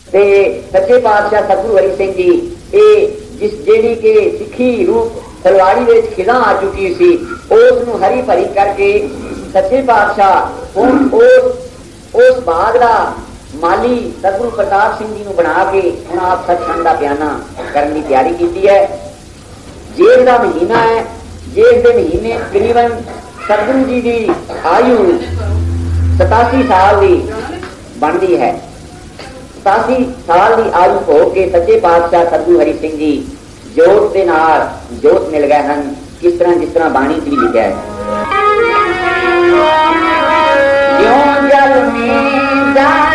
ते सच्चे पातशाह सतगुरु हरि सिंह जी ये जिस जेड़ी के सिखी रूप तलवाड़ी में खिला आ चुकी सी उसनू हरी भरी करके सच्चे पातशाह उस बाग का माली सतगुरु प्रताप सिंह जी बना के हम आप सचखंड का बयाना करने की तैयारी की है। जेठ का महीना है, जेठ के महीने तकरीबन सतगुरु जी की आयु 87 साल की बनती है। 87 साल की आयु हो के सच्चे पातशाह सतगुरु हरि सिंह जी जोत के नाल जोत मिल गए हैं। किस तरह जिस तरह बाणी भी लिखा है, क्यों जल में जाए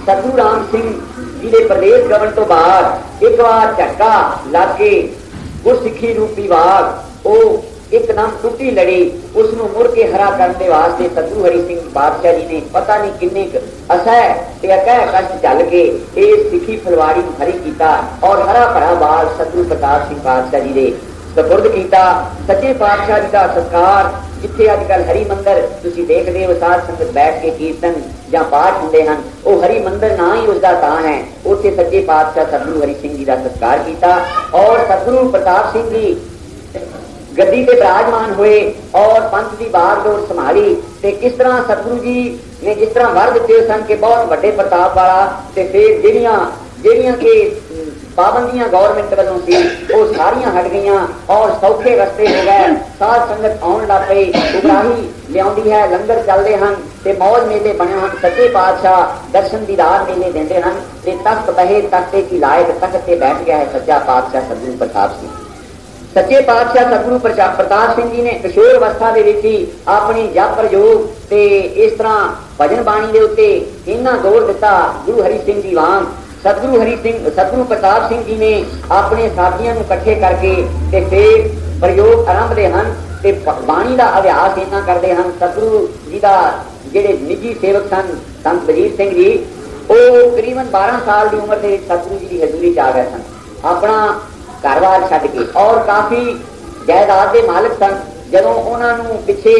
सतगुरु राम सिंह जी के प्रदेश गवन तो बाद एक बार झटका लग के गुरसिखी रूपी वाग एकदम टुटी लड़ी उसनू मुड़ के हरा करने वास्ते सतगुरु हरि सिंह पातशाह जी ने पता नहीं किन्ने असह कष्ट झल के इस सिखी फलवाड़ी हरी किया और हरा भरा बाल सतगुरु प्रताप सिंह पातशाह जी ने सपुर्द किया। सच्चे पातशाह जी का संस्कार जिथे अजकल हरि मंदिर तुसीं देखदे हो साध संगत बैठ के कीर्तन या पाठ होंदे हन वो हरि मंदिर ना ही उसका तां है। उत्थे सच्चे पातशाह सतगुरु हरि सिंह जी का सत्कार किया और सतगुरु प्रताप सिंह जी गद्दी पे विराजमान हुए और पंथ की बागडोर संभाली। ते किस तरह सतगुरु जी ने जिस तरह वर दिते सन कि बहुत बड़े प्रताप वाला ते फिर ਜਿਹੜੀਆਂ के पाबंदियां गौरमेंट वालों सी वो सारियां हट गई और सौखे रस्ते हो गए। साध संगत आउण लग पई, उगाही लियाउंदी है, लंगर चलते हैं ते मौज मेले बने हैं। सच्चे पातशाह दर्शन दीदार मेले देंदे हैं ते तख्त बहे तख्ते की लायक तख्त पे बैठ गया है सच्चा पातशाह सतगुरु प्रताप सिंह। सच्चे पातशाह सतगुरु प्रताप सिंह जी ने किशोर अवस्था दे विच ही अपनी जप प्रयोग ते इस तरह भजन बाणी दे उत्ते इन्ना जोर दिता गुरु हरि सिंह जी वांग। सतगुरु प्रताप सिंह जी ने अपने साथियों को इकट्ठे करके ते फिर प्रयोग आरंभते हैं ते बाणी का अभ्यास इन्ना करते हैं। सतगुरु जी का जेडे निजी सेवक सन संत बजीर सिंह जी वो करीबन 12 साल की उम्र से सतगुरु जी की हजूरी च आ गए सन अपना घर-बार छड्ड के और काफी जायदाद के मालिक सन। जदों उन्होंने पिछे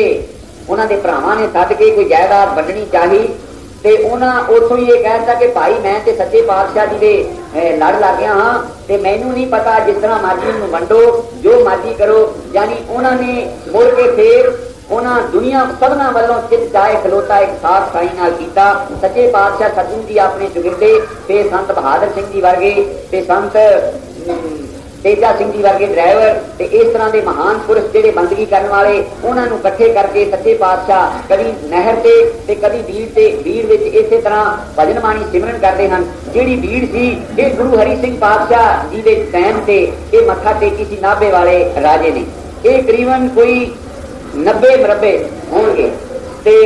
उन्होंने भरावां ने सद के कोई जायदाद वंडनी चाही ते उन्होंने उतों ही ये कहता कि भाई मैं ते सच्चे पातशाह जी के लड़ लग गया हाँ ते मैनू नहीं पता जिस तरह मर्जी वंडो जो मर्जी करो। यानी उन्होंने मुड़ के फिर उन्होंने दुनिया सबना वालों चित जाए खलोता एक साफ साई नाल कीता। सच्चे पातशाह सतगुरु जी अपने चुगिरदे ते संत बहादुर सिंह जी वर्गे ते संत तेजा सिंह जी वर्गे ड्राइवर ते इस तरह के महान पुरुष जिहड़े बंदगी करने वाले उन्होंने इकट्ठे करके सच्चे पातशाह कभी नहर ते कभी भीड़ विच इसे तरह भजन बाणी सिमरन करते हैं। जिहड़ी भीड़ सी ये गुरु हरि सिंह पातशाह जी के टाइम से ये मत्था टेकी सी नाभे वाले राजे ने। ये करीबन कोई 90 मरबे होंगे ते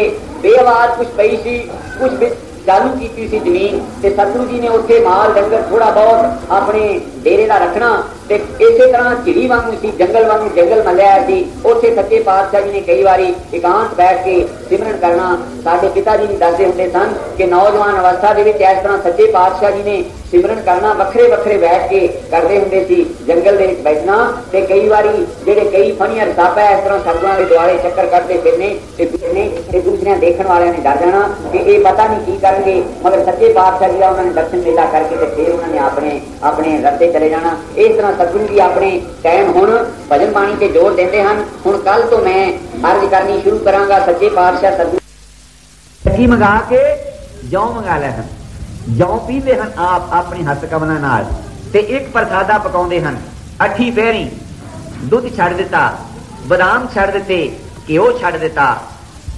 बेआवाज कुछ पई सी कुछ चालू की सी जमीन ते सतगुरु जी ने उत्थे माल डंगर थोड़ा बहुत अपने डेरे का रखना ते इसे तरह झिड़ी वांगू सी जंगल वांगू जंगल मलिया सी। उत्थे सच्चे पातशाह जी ने कई बारी एकांत बैठ के सिमरन करना। साडे पिता जी दसदे हुंदे सन कि नौजवान अवस्था दे विच इस तरह सच्चे पातशाह जी ने सिमरन करना वखरे वखरे बैठ के करते हुंदे सी। जंगल दे विच बैठना ते कई बारी जेडे कई फणिया रसापा इस तरह सतगुरां दे दुआले चक्कर करते फिरने ते दूसरे देखण वालियां ने डर जाना कि ये पता नहीं की करनगे, मगर सच्चे पातशाह जी उन्होंने दर्शन मेला करके ते फिर उन्होंने अपने अपने रस्ते चले जाना। इस तरह सतगुरु जी अपने टाइम हुण भजन बाणी ते जोर देंदे हन। हुण कल तो मैं अर्ज करनी शुरू करांगा। सच्चे पातशाह सतगुरु मंगा के जौ मंगा लै हन, जौ पींदे हन आप अपने हथ कवना नाल ते एक प्रसादा पकाउंदे हन। अठी पैरी दुध छड़ दिता, बादाम छड़ दिते, घिओ छड़ दिता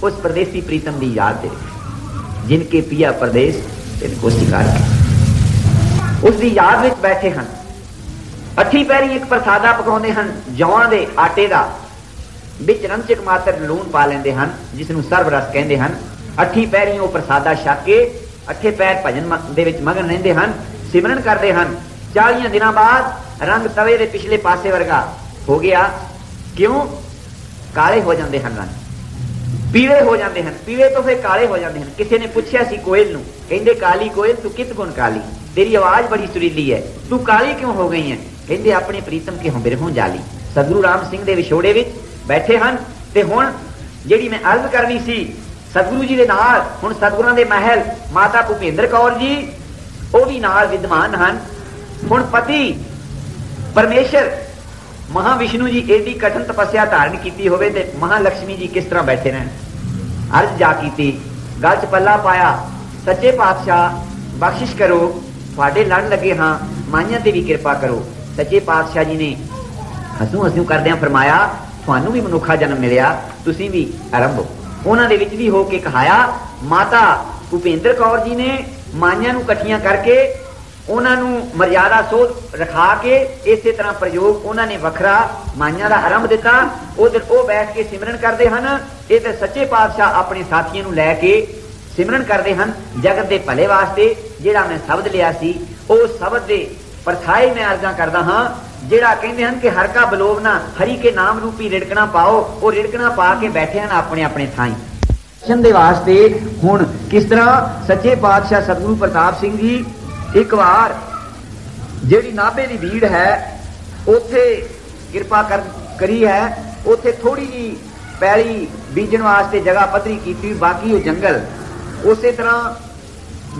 उस परदेसी प्रीतम की याद दे जिनके पिया प्रदेश तिनको शिकार उसकी याद विच बैठे हन। अठी पैरी एक प्रसादा पकाउंदे हन जौआं दे आटे दा, विच रमचक मात्र लूण पा लेंदे हन जिसनूं सर्वरस कहंदे हन। अठी पैरी वो प्रसादा छक के अठे पैर भजन दे विच मगन रहिंदे हन, सिमरन करदे हन। 40 दिनां बाद रंग तवे दे पिछले पासे वर्गा हो गया। क्यों? काले हो जाते हैं रंग, पीले हो जाते हैं, पीले तो फिर काले हो जाते हैं। किसी ने पूछा सी कोयल नूं, कहंदे काली कोयल तू कित गुण काली, तेरी आवाज बड़ी सुरीली है, तू काली क्यों हो गई है? कहंदे अपने प्रीतम के बिरहों जाली। सतगुरु राम सिंह दे विछोड़े विच बैठे हन ते हुण जिहड़ी मैं अर्ज करनी सी सतगुरु जी दे नाल, हुण सतगुरां दे महल माता भूपेंद्र कौर जी वो भी नाल विद्वान हन। हुण पति परमेश्वर महाविष्णु जी एडी कठिन तपस्या धारण की होवे ते महालक्ष्मी जी किस तरह बैठे रहन। अर्ज जा की गल च पल्ला पाया, सच्चे पातशाह बख्शिश करो, तुहाडे लड़ लगे हाँ, माइयां ते भी कृपा करो। सच्चे पातशाह जी ने हसूं हसूं करदियां फरमाया, तुहानू भी मनुखा जन्म मिलिया, तुसीं भी आरंभ। उन्हां दे विच भी हो के कहाया। माता भूपेंद्र कौर जी ने माइयां नूं इकट्ठियां करके उन्होंने मर्यादा सोध रखा के इस तरह प्रयोग उन्होंने वखरा माइया का आरंभ दिता। उधर वो बैठ के सिमरन करते हैं, इधर सच्चे पातशाह अपने साथियों लैके सिमरन करते हैं जगत के भले वास्ते। जिहड़ा मैं शब्द लिया सी उस शब्द के परछाई मैं अर्जा करता हाँ, जिहड़ा कहते हैं कि हर का बलोवना हरि के नाम रूपी रिड़कना पाओ, वो रिड़कना पा के बैठे हैं अपने अपने थाई दे वास्ते। हुण किस तरह सच्चे पातशाह सतगुरु प्रताप सिंह जी एक बार जिहड़ी नाभे की भीड़ है उथे कृपा करी है, उथे थोड़ी जी पैली बीजन वास्ते जगह पद्धरी की, बाकी वो जंगल। उस तरह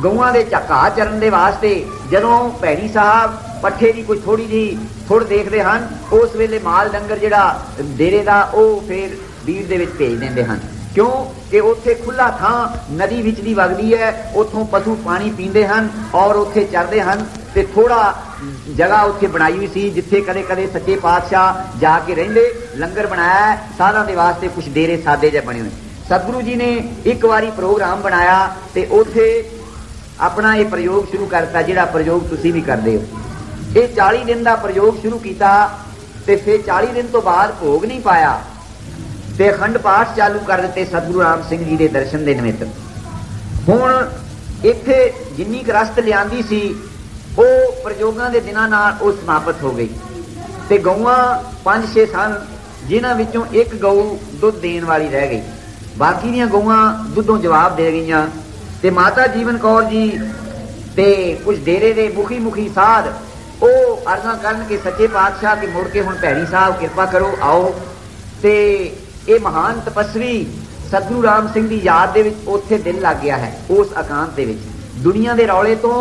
गऊआं दे घाह चरन दे वास्ते जदों भैणी साहब पट्ठे की कोई थोड़ी जी थुड़ देखते हैं, उस वेले माल डंगर जिहड़ा डेरे का वो फिर भीड़ दे विच भेज देंदे हन। क्यों कि उत्थे खुला थां नदी विचली वगदी है, उथों पशु पानी पींदे हन और उत्थे चरदे हन। ते थोड़ा जगह उत्थे बनाई हुई सी जिथे कदे कदे सच्चे पातशाह जाके रहिंदे, लंगर बनाया साधां दे वास्ते, कुछ डेरे सादे जे बने हुए। सतगुरु जी ने एक बारी प्रोग्राम बनाया ते उत्थे अपना ये प्रयोग शुरू करता, जिहड़ा प्रयोग तुसीं भी करदे हो। ये 40 दिन का प्रयोग शुरू किया ते फिर 40 दिन तो बाद भोग नहीं पाया ते अखंड पाठ चालू कर दिते सतगुरु राम सिंह जी के दर्शन के निमित्त। हुण इत्थे जिन्नी रस्त लियांदी सी वो प्रयोगां दे दिनां नाल वो समाप्त हो गई ते गऊआं 5-6 सन, जिन्हां विचों एक गऊ दुध देण वाली रह गई, बाकी दीआं गऊआं दुधों जवाब दे गईयां। ते माता जीवन कौर जी ते कुछ डेरे दे मुखी साध वो अर्जा करन के सच्चे पातशाह के मुड़ के हुण भैणी साहब कृपा करो आओ। ते ये महान तपस्वी सतगुरु राम सिंह की याद दे विच उत्थे दिल लग गया है। उस एकांत दे विच दुनिया के रौले तो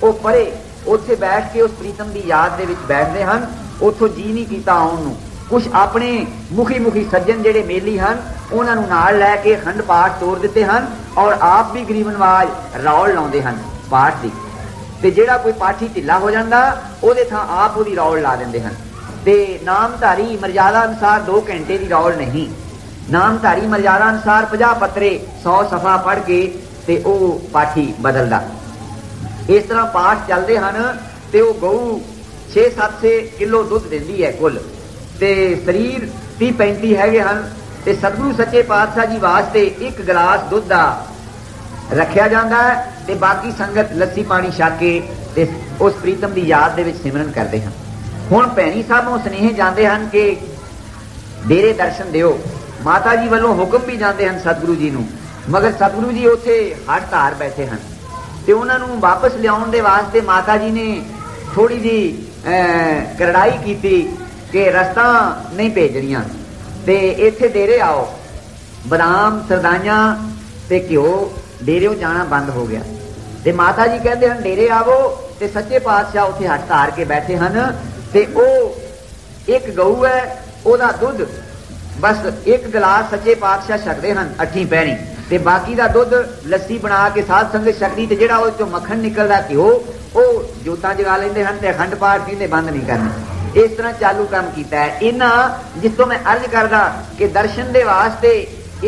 वो परे उत्थे बैठ के उस प्रीतम की याद दे विच बैठदे हन। उथों जी नहीं कीता आउण नूं, कुछ अपने मुखी मुखी सज्जन जेडे मेली हैं उन्होंने नाल लैके अखंड पाठ तोड़ दिते हैं और आप भी गरीब नवाज रौल लाउंदे हैं पाठ की। ते जेड़ा कोई पाठी ढिला हो जाता उहदे थां आप उहदी रौल ला दिंदे हैं। ते नामधारी मर्यादा अनुसार 2 घंटे की रौल नहीं, नामधारी मर्यादा अनुसार 50 पत्रे 100 सफा पढ़ के ते ओ पाठी बदलदा। इस तरह पाठ चलते हैं ते ओ गऊ 6-7 किलो दुध देंदी है कुल, ते शरीर 30-35 हैगे हैं। ते सतगुरु सच्चे पातशाह जी वास्ते 1 गिलास दुध का रखा जाता है ते बाकी संगत लस्सी पानी छक के ते उस प्रीतम की याद दे विच सिमरन करते हैं। हुण भैणी साहबों स्नेह जाते हैं कि डेरे दर्शन दिओ, माता जी वालों हुक्म भी जाते हैं सतगुरु जी नूं, मगर सतगुरु जी उत्थे हट धार बैठे हैं ते उन्होंने वापस लियाउण दे वास्ते माता जी ने थोड़ी जी करड़ाई की कि रस्ता नहीं भेजनियां ते इत्थे डेरे आओ। बदाम सरदाइयां ते घ्यो डेरे जाना बंद हो गया ते माता जी कहते हैं डेरे आवो ते सच्चे पातशाह उत्थे हट धार के बैठे हैं ते ओ 1 गऊ है ओदा दुध बस 1 गिलास सच्चे पातशाह छकदे हैं 8 पैरी ते बाकी दा दुध लस्सी बना के साध संगत छकदी ते जेड़ा उस चों मक्खन निकलदा घ्यो ओ जोतां जगा लैंदे हैं ते अखंड पाठ पींदे बंद नहीं करने। इस तरह चालू काम किया है इन्हां, जिसों मैं अर्ज करदा कि दर्शन दे वास्ते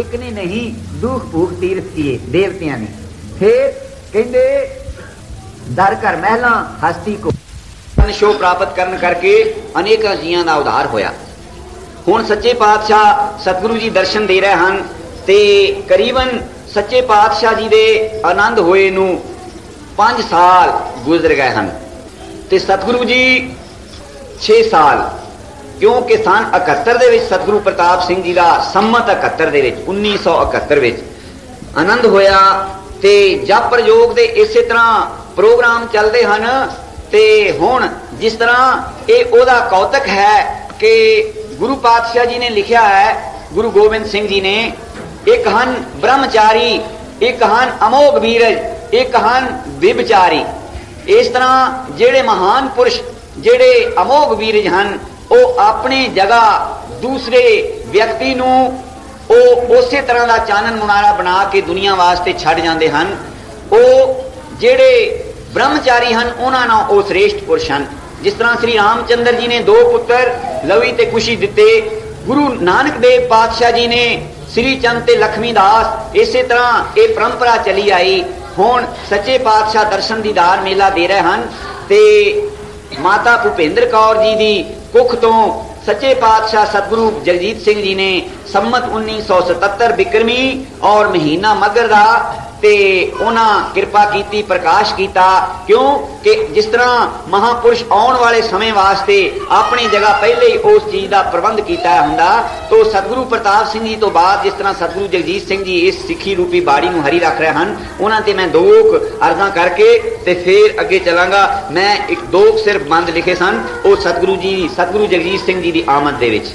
एक ने नहीं दुख भूख तीर्थ किए देवतियां ने। फिर कहते दर घर महला हस्ती को शो प्राप्त करन करके अनेक जियां दा उद्धार होया। हुण सच्चे पातशाह सतगुरु जी दर्शन दे रहे हैं ते करीबन सच्चे पातशाह जी दे आनंद होए नूं 5 साल गुजर गए हैं ते सतगुरु जी 6 साल, क्योंकि सन 71 दे विच सतगुरु प्रताप सिंह जी का संमत 71 दे विच 1971 विच आनंद होया ते जप प्रयोग दे इसे तरह प्रोग्राम चलते हैं। ते हुण जिस तरह ये ओदा कौतक है कि गुरु पातशाह जी ने लिखा है, गुरु गोबिंद सिंह जी ने, एक हन ब्रह्मचारी, एक हन अमोघ बीरज, एक हन विभचारी। इस तरह जेड़े महान पुरुष जेड़े अमोघ बीरज हैं वो अपनी जगह दूसरे व्यक्ति नूं ओ उसे तरह का चानन मुनारा बना के दुनिया वास्ते छड़ जाते हैं। वो जेड़े ब्रह्मचारी हैं उन्हां नाल ओ श्रेष्ठ पुरुष हैं। जिस तरह श्री रामचंद्र जी ने 2 पुत्र लवी ते कुशी दिते, गुरु नानक देव पातशाह जी ने श्री चंद ते लक्ष्मी दास, इसे तरह ये परंपरा चली आई। हुण सच्चे पातशाह दर्शन दीदार मेला दे रहे हैं ते माता भूपेंद्र कौर जी की कुख तो सच्चे पातशाह सतगुरु जगजीत सिंह जी ने संमत 1977 बिक्रमी और महीना मगर दा ते उन्हां कृपा कीती, प्रकाश कीता। क्यों कि जिस तरह महापुरुष आने वाले समय वास्ते अपनी जगह पहले ही उस चीज का प्रबंध किया हुंदा, तो सतगुरु प्रताप सिंह जी तो बाद जिस तरह सतगुरु जगजीत सिंह जी इस सिੱਖੀ रूपी बाड़ी नूं हरी रख रहे हैं, उन्हां ते मैं 2 अर्जां करके ते फिर अगे चलांगा। मैं एक 2 सिर्फ बंद लिखे सन, वो सतगुरु जी सतगुरु जगजीत सिंह जी की आमद दे विच।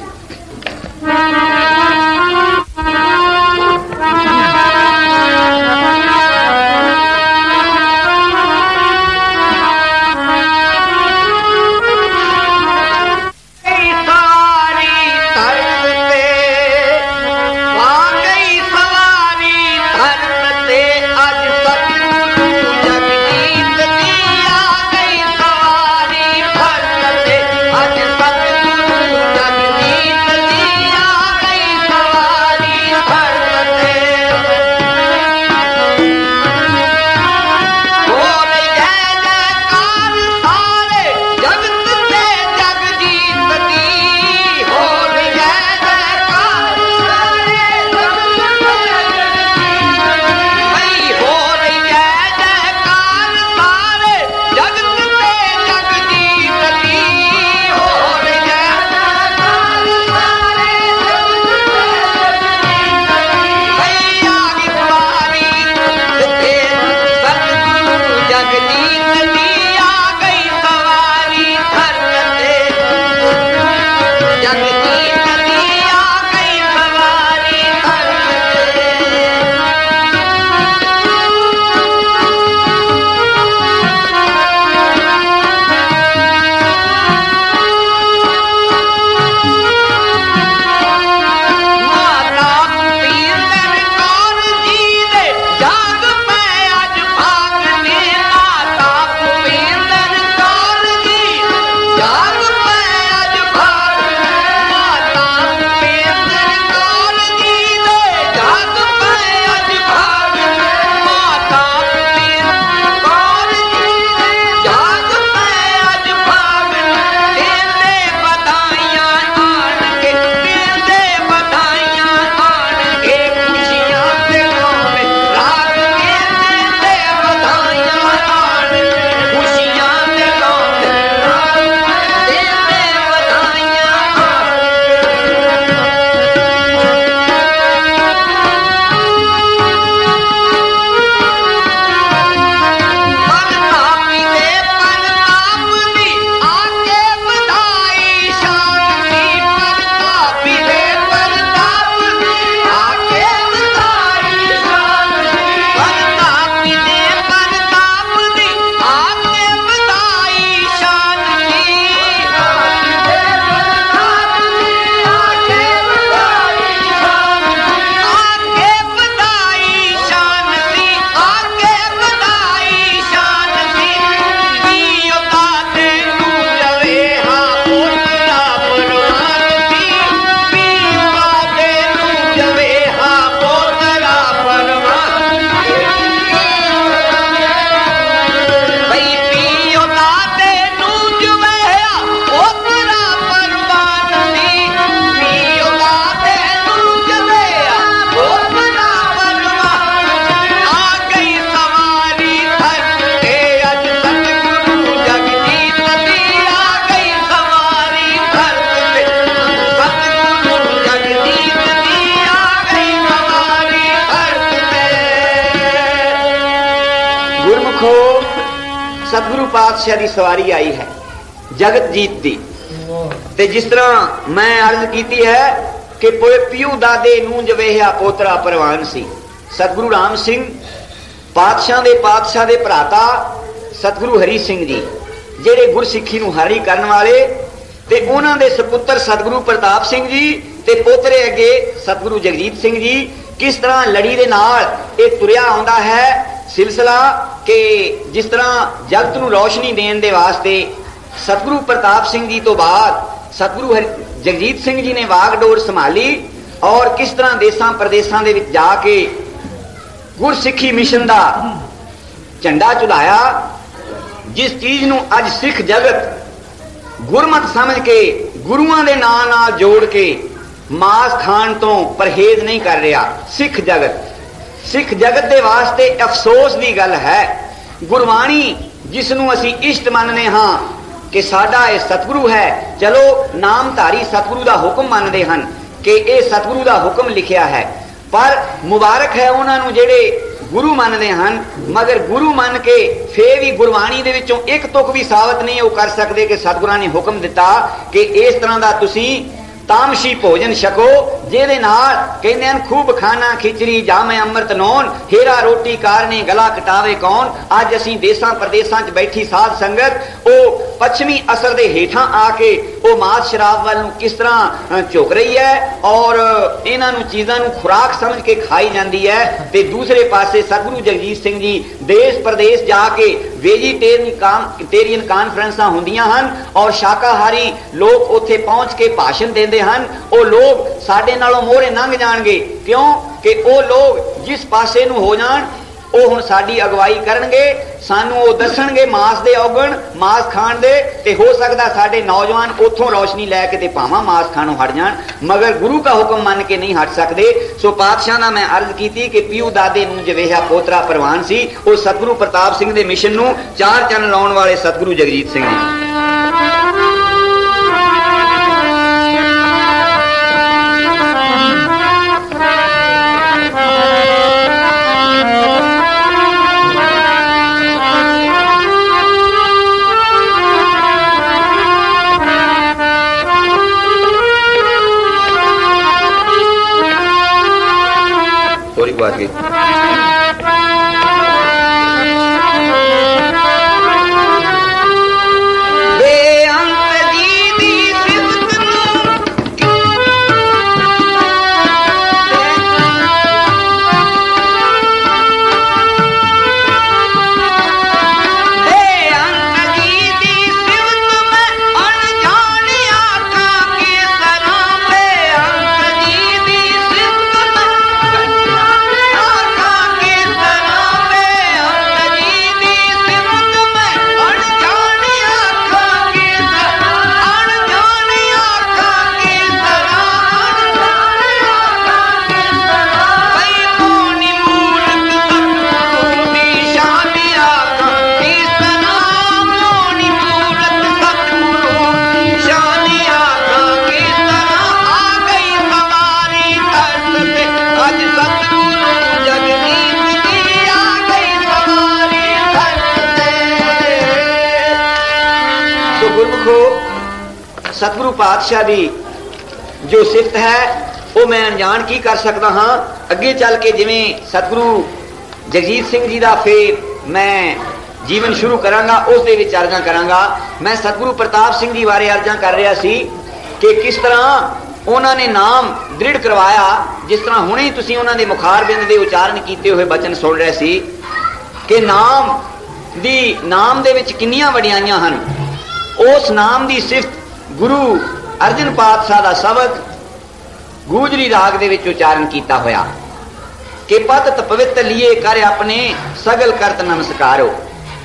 आज सतगुरु जगजीत जी आ गई पातशाह की सवारी आई है जगत जीत दी। ते जिस तरह मैं अर्ज की है कि पियू दादे नूंज वेहा पोतरा परवान सी। सतगुरु राम सिंह पातशाह दे भराता सतगुरु हरी सिंह जी जेड़े गुरसिੱਖੀ ਨੂੰ हारी करने वाले ते उन्हां दे सपुत्र सतगुरु प्रताप सिंह जी ते पोतरे अगे सतगुरु जगजीत सिंह जी किस तरह लड़ी दे नाल ये तुरिया आउंदा है सिलसिला कि जिस तरह जगत नूं रोशनी देण दे वास्ते सतगुरु प्रताप सिंह जी तो बाद सतगुरु जगजीत सिंह जी ने वागडोर संभाली और किस तरह देसां प्रदेशां दे विच जाके गुरसिੱਖੀ मिशन का झंडा झुलाया। जिस चीज नूं अज सिख जगत गुरमत समझ के गुरुआं दे नां नाल जोड़ के मांस खाण तो परहेज नहीं कर रहा सिख जगत दे वास्ते अफसोस की गल है। गुरबाणी जिसनूं असीं इष्ट मनने हाँ कि साडा ये सतगुरु है, चलो नामधारी सतगुरु का हुक्म मानते हैं कि ये सतगुरु का हुक्म लिखिया है, पर मुबारक है उन्होंने जेड़े गुरु मानते हैं, मगर गुरु मान के फिर भी गुरबाणी दे विचों एक तुक भी साबित नहीं वो कर सकते कि सतगुरां ने हुक्म दिता कि इस तरह का तुसी तामशी भोजन छको जेदे नाल कहंदे हन खूब खाना खिचड़ी जामे अमृत नौन हेरा रोटी कारने गला कटावे कौन। अज असीं देसां प्रदेशां च बैठी साध संगत ओ पश्चिमी असर दे हेठां आके ओ मास शराब वाल नूं किस तरह झुक रही है और इन्हां नूं चीज़ां नूं खुराक समझ के खाई जाती है। ते दूसरे पासे सतगुरु जगजीत सिंह जी देश प्रदेश जाके वेजीटेरियन कानफ्रेंसां हुंदियां हन और शाकाहारी लोग उत्थे पहुंच के भाषण देंदे हन। ओ लोग साडे नालों मोहरे लंघ जाणगे क्यों कि ओ लोग जिस पासे नूं हो जाण ओ हुण साडी अगवाई करनगे, सानू ओ दसणगे मास दे औगण मास खाण दे, ते हो सकदा साडे नौजवान उथों रोशनी लैके ते भावां मास खाणों हट जाण, मगर गुरु का हुक्म मान के नहीं हट सकते। सो पातशाह दा मैं अर्ज कीती कि पियू दादे नूं जवेहा पोतरा परवान सी। ओ सतगुरु प्रताप सिंह दे मिशन नूं चार चंन लाउण वाले सतगुरु जगजीत सिंह जी। बात की सतगुरु पातशाह की जो सिफत है वो मैं अनजान की कर सकता हाँ। अगे चल के जिवें सतगुरु जगजीत सिंह जी का फिर मैं जीवन शुरू करांगा उस दे विच अर्जां करांगा। मैं सतगुरु प्रताप सिंह जी बारे अर्जां कर रहा सी कि किस तरह उन्होंने नाम दृढ़ करवाया, जिस तरह हुणे ही तुसीं उन्हां दे मुखारबिंद दे उचारण कीते हुए बचन सुन रहे सी कि नाम दे विच किन्नियां वडियाइयां हन। उस नाम की सिफत गुरु अर्जन पातशाह का सबक गूजरी राग दे विच उचारण किया होया कि पत पवित्र लिए कर अपने सगल करत नमस्कारो।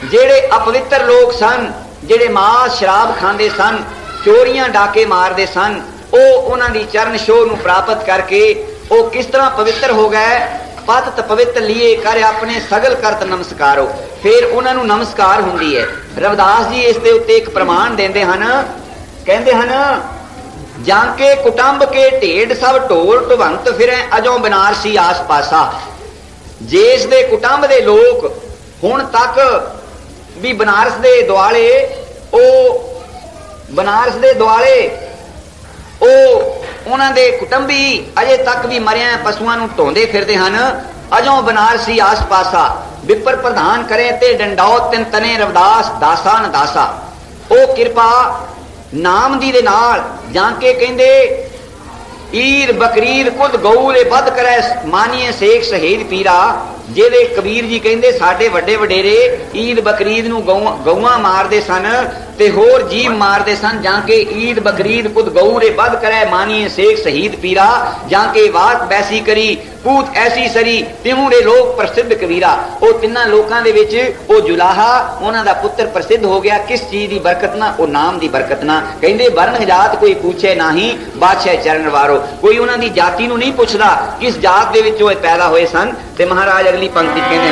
जेड़े अपवित्र लोग सन, जेड़े मांस शराब खांदे सन, चोरियां डाके मारदे सन, ओ उन्हां दी चरण छोह नूं प्राप्त करके ओ किस तरह पवित्र हो गए। पत पवित्र लिए कर अपने सगल करत नमस्कारो, फिर उन्हां नूं नमस्कार हुंदी है। रविदास जी इस दे उत्ते एक प्रमाण देंदे हन, कहते हैं जाके कुटुंब के ढेड सब ढोल ढवंत फिरे अजों बनारसी आस पासा। जिस दे कुटुंब दे लोग हुण तक भी बनारस दे दुआले बनारस दे दुआले उन्हां दे कुटुंबी अजे तक भी मरिया पशुआं नूं ढोंदे फिरदे हन। अजों बनारसी आस पासा विपर प्रधान करे ते डंडौत तिन तने रविदास दासा न दासा। ओ किरपा नाम दी दे नाल जाके कहंदे ईर बकरीर खुद गऊ दे बद करे मानिए शेख शहीद पीरा। जेदे कबीर जी कहंदे साडे वड्डे वडेरे ईद बकरीद नूं गऊआं मारदे सन ते होर जीव मारदे सन। जाके ईद बकरीद खुद गऊ दे बद करे मानिए शेख शहीद पीरा। जाके वात बैसी करी पूत ऐसी सरी तिहूं दे लोग प्रसिद्ध कबीरा। ओ तिन्हां लोकां दे विच ओ जुलाहा उन्हां दा पुत्र प्रसिद्ध हो गया। किस चीज दी बरकत ना? ओ नाम दी बरकत ना। कहंदे वर्ण जात कोई पूछे नाही बादशाह चरण वारो। कोई उन्हां दी जाति नूं नहीं पुछदा किस जात दे विच ओह पैदा होए सन। ते महाराज अगली पंक्ति कहंदे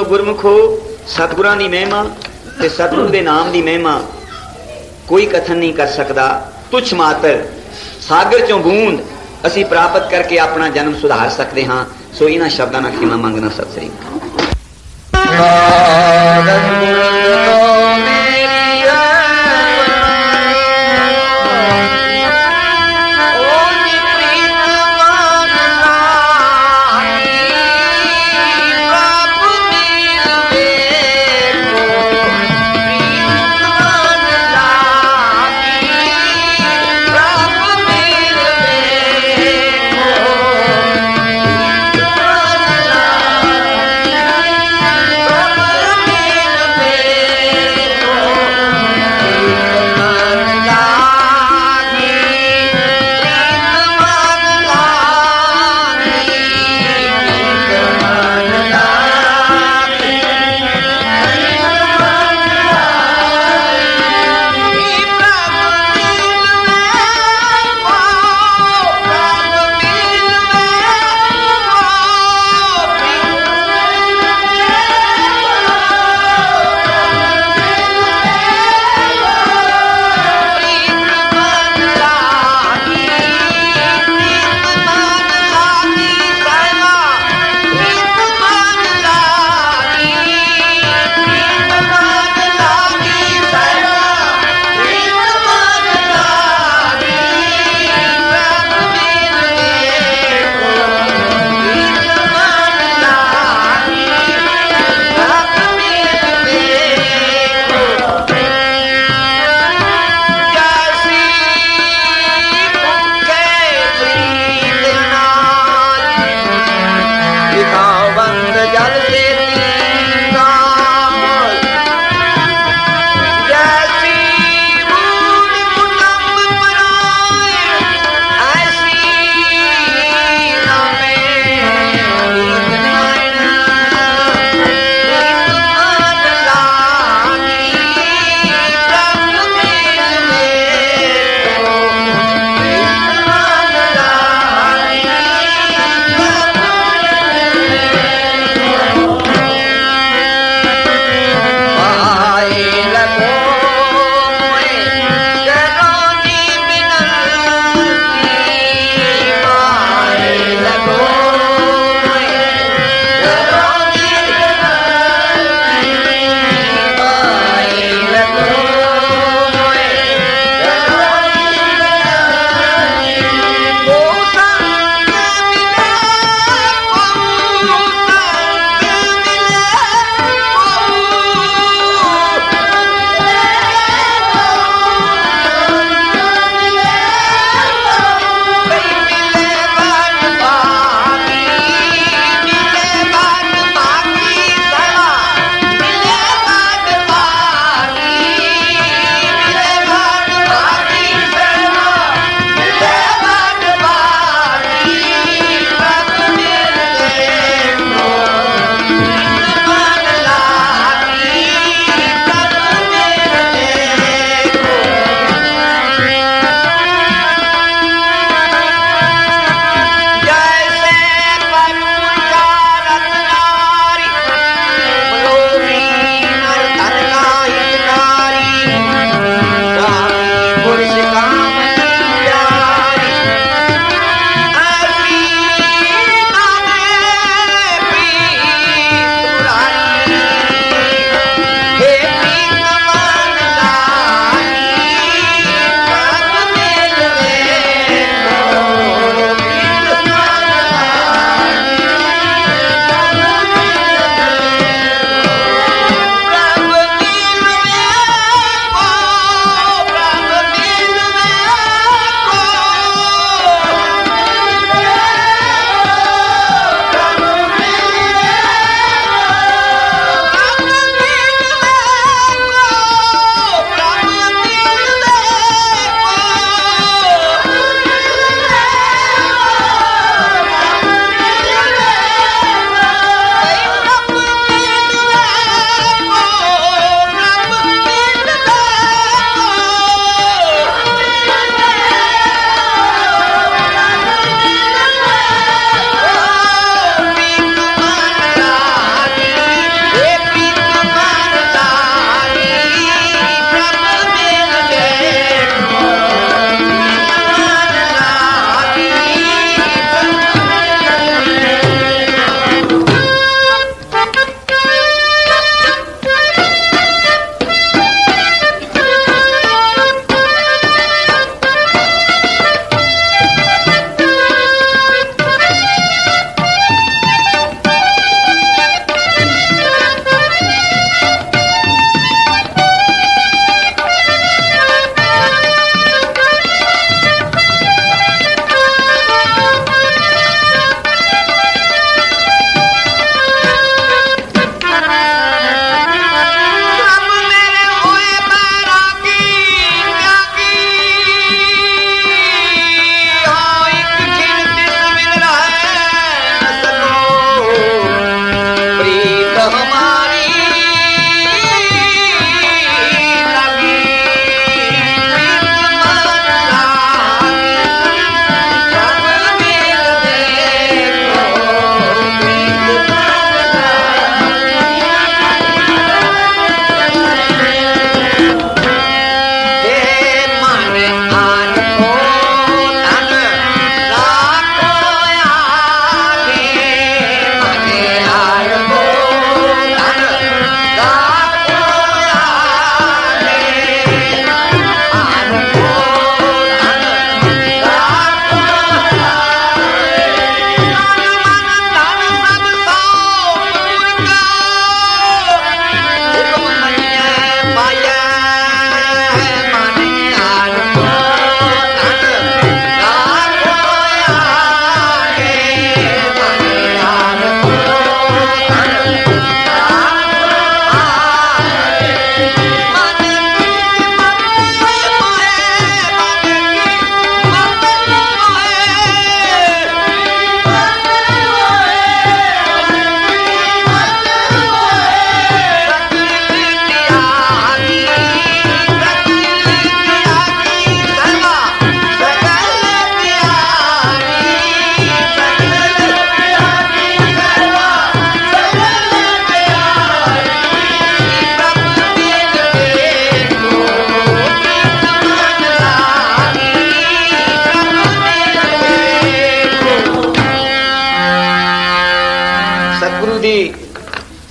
गुरमुखो सतगुरां दी महिमा ते सतगुरु दे नाम दी महिमा कोई कथन नहीं कर सकता। तुच्छ मात्र सागर चों बूंद असी प्राप्त करके अपना जन्म सुधार सकते हाँ। सो इन्हां शब्दां नाल खिमा मंगना। सत श्री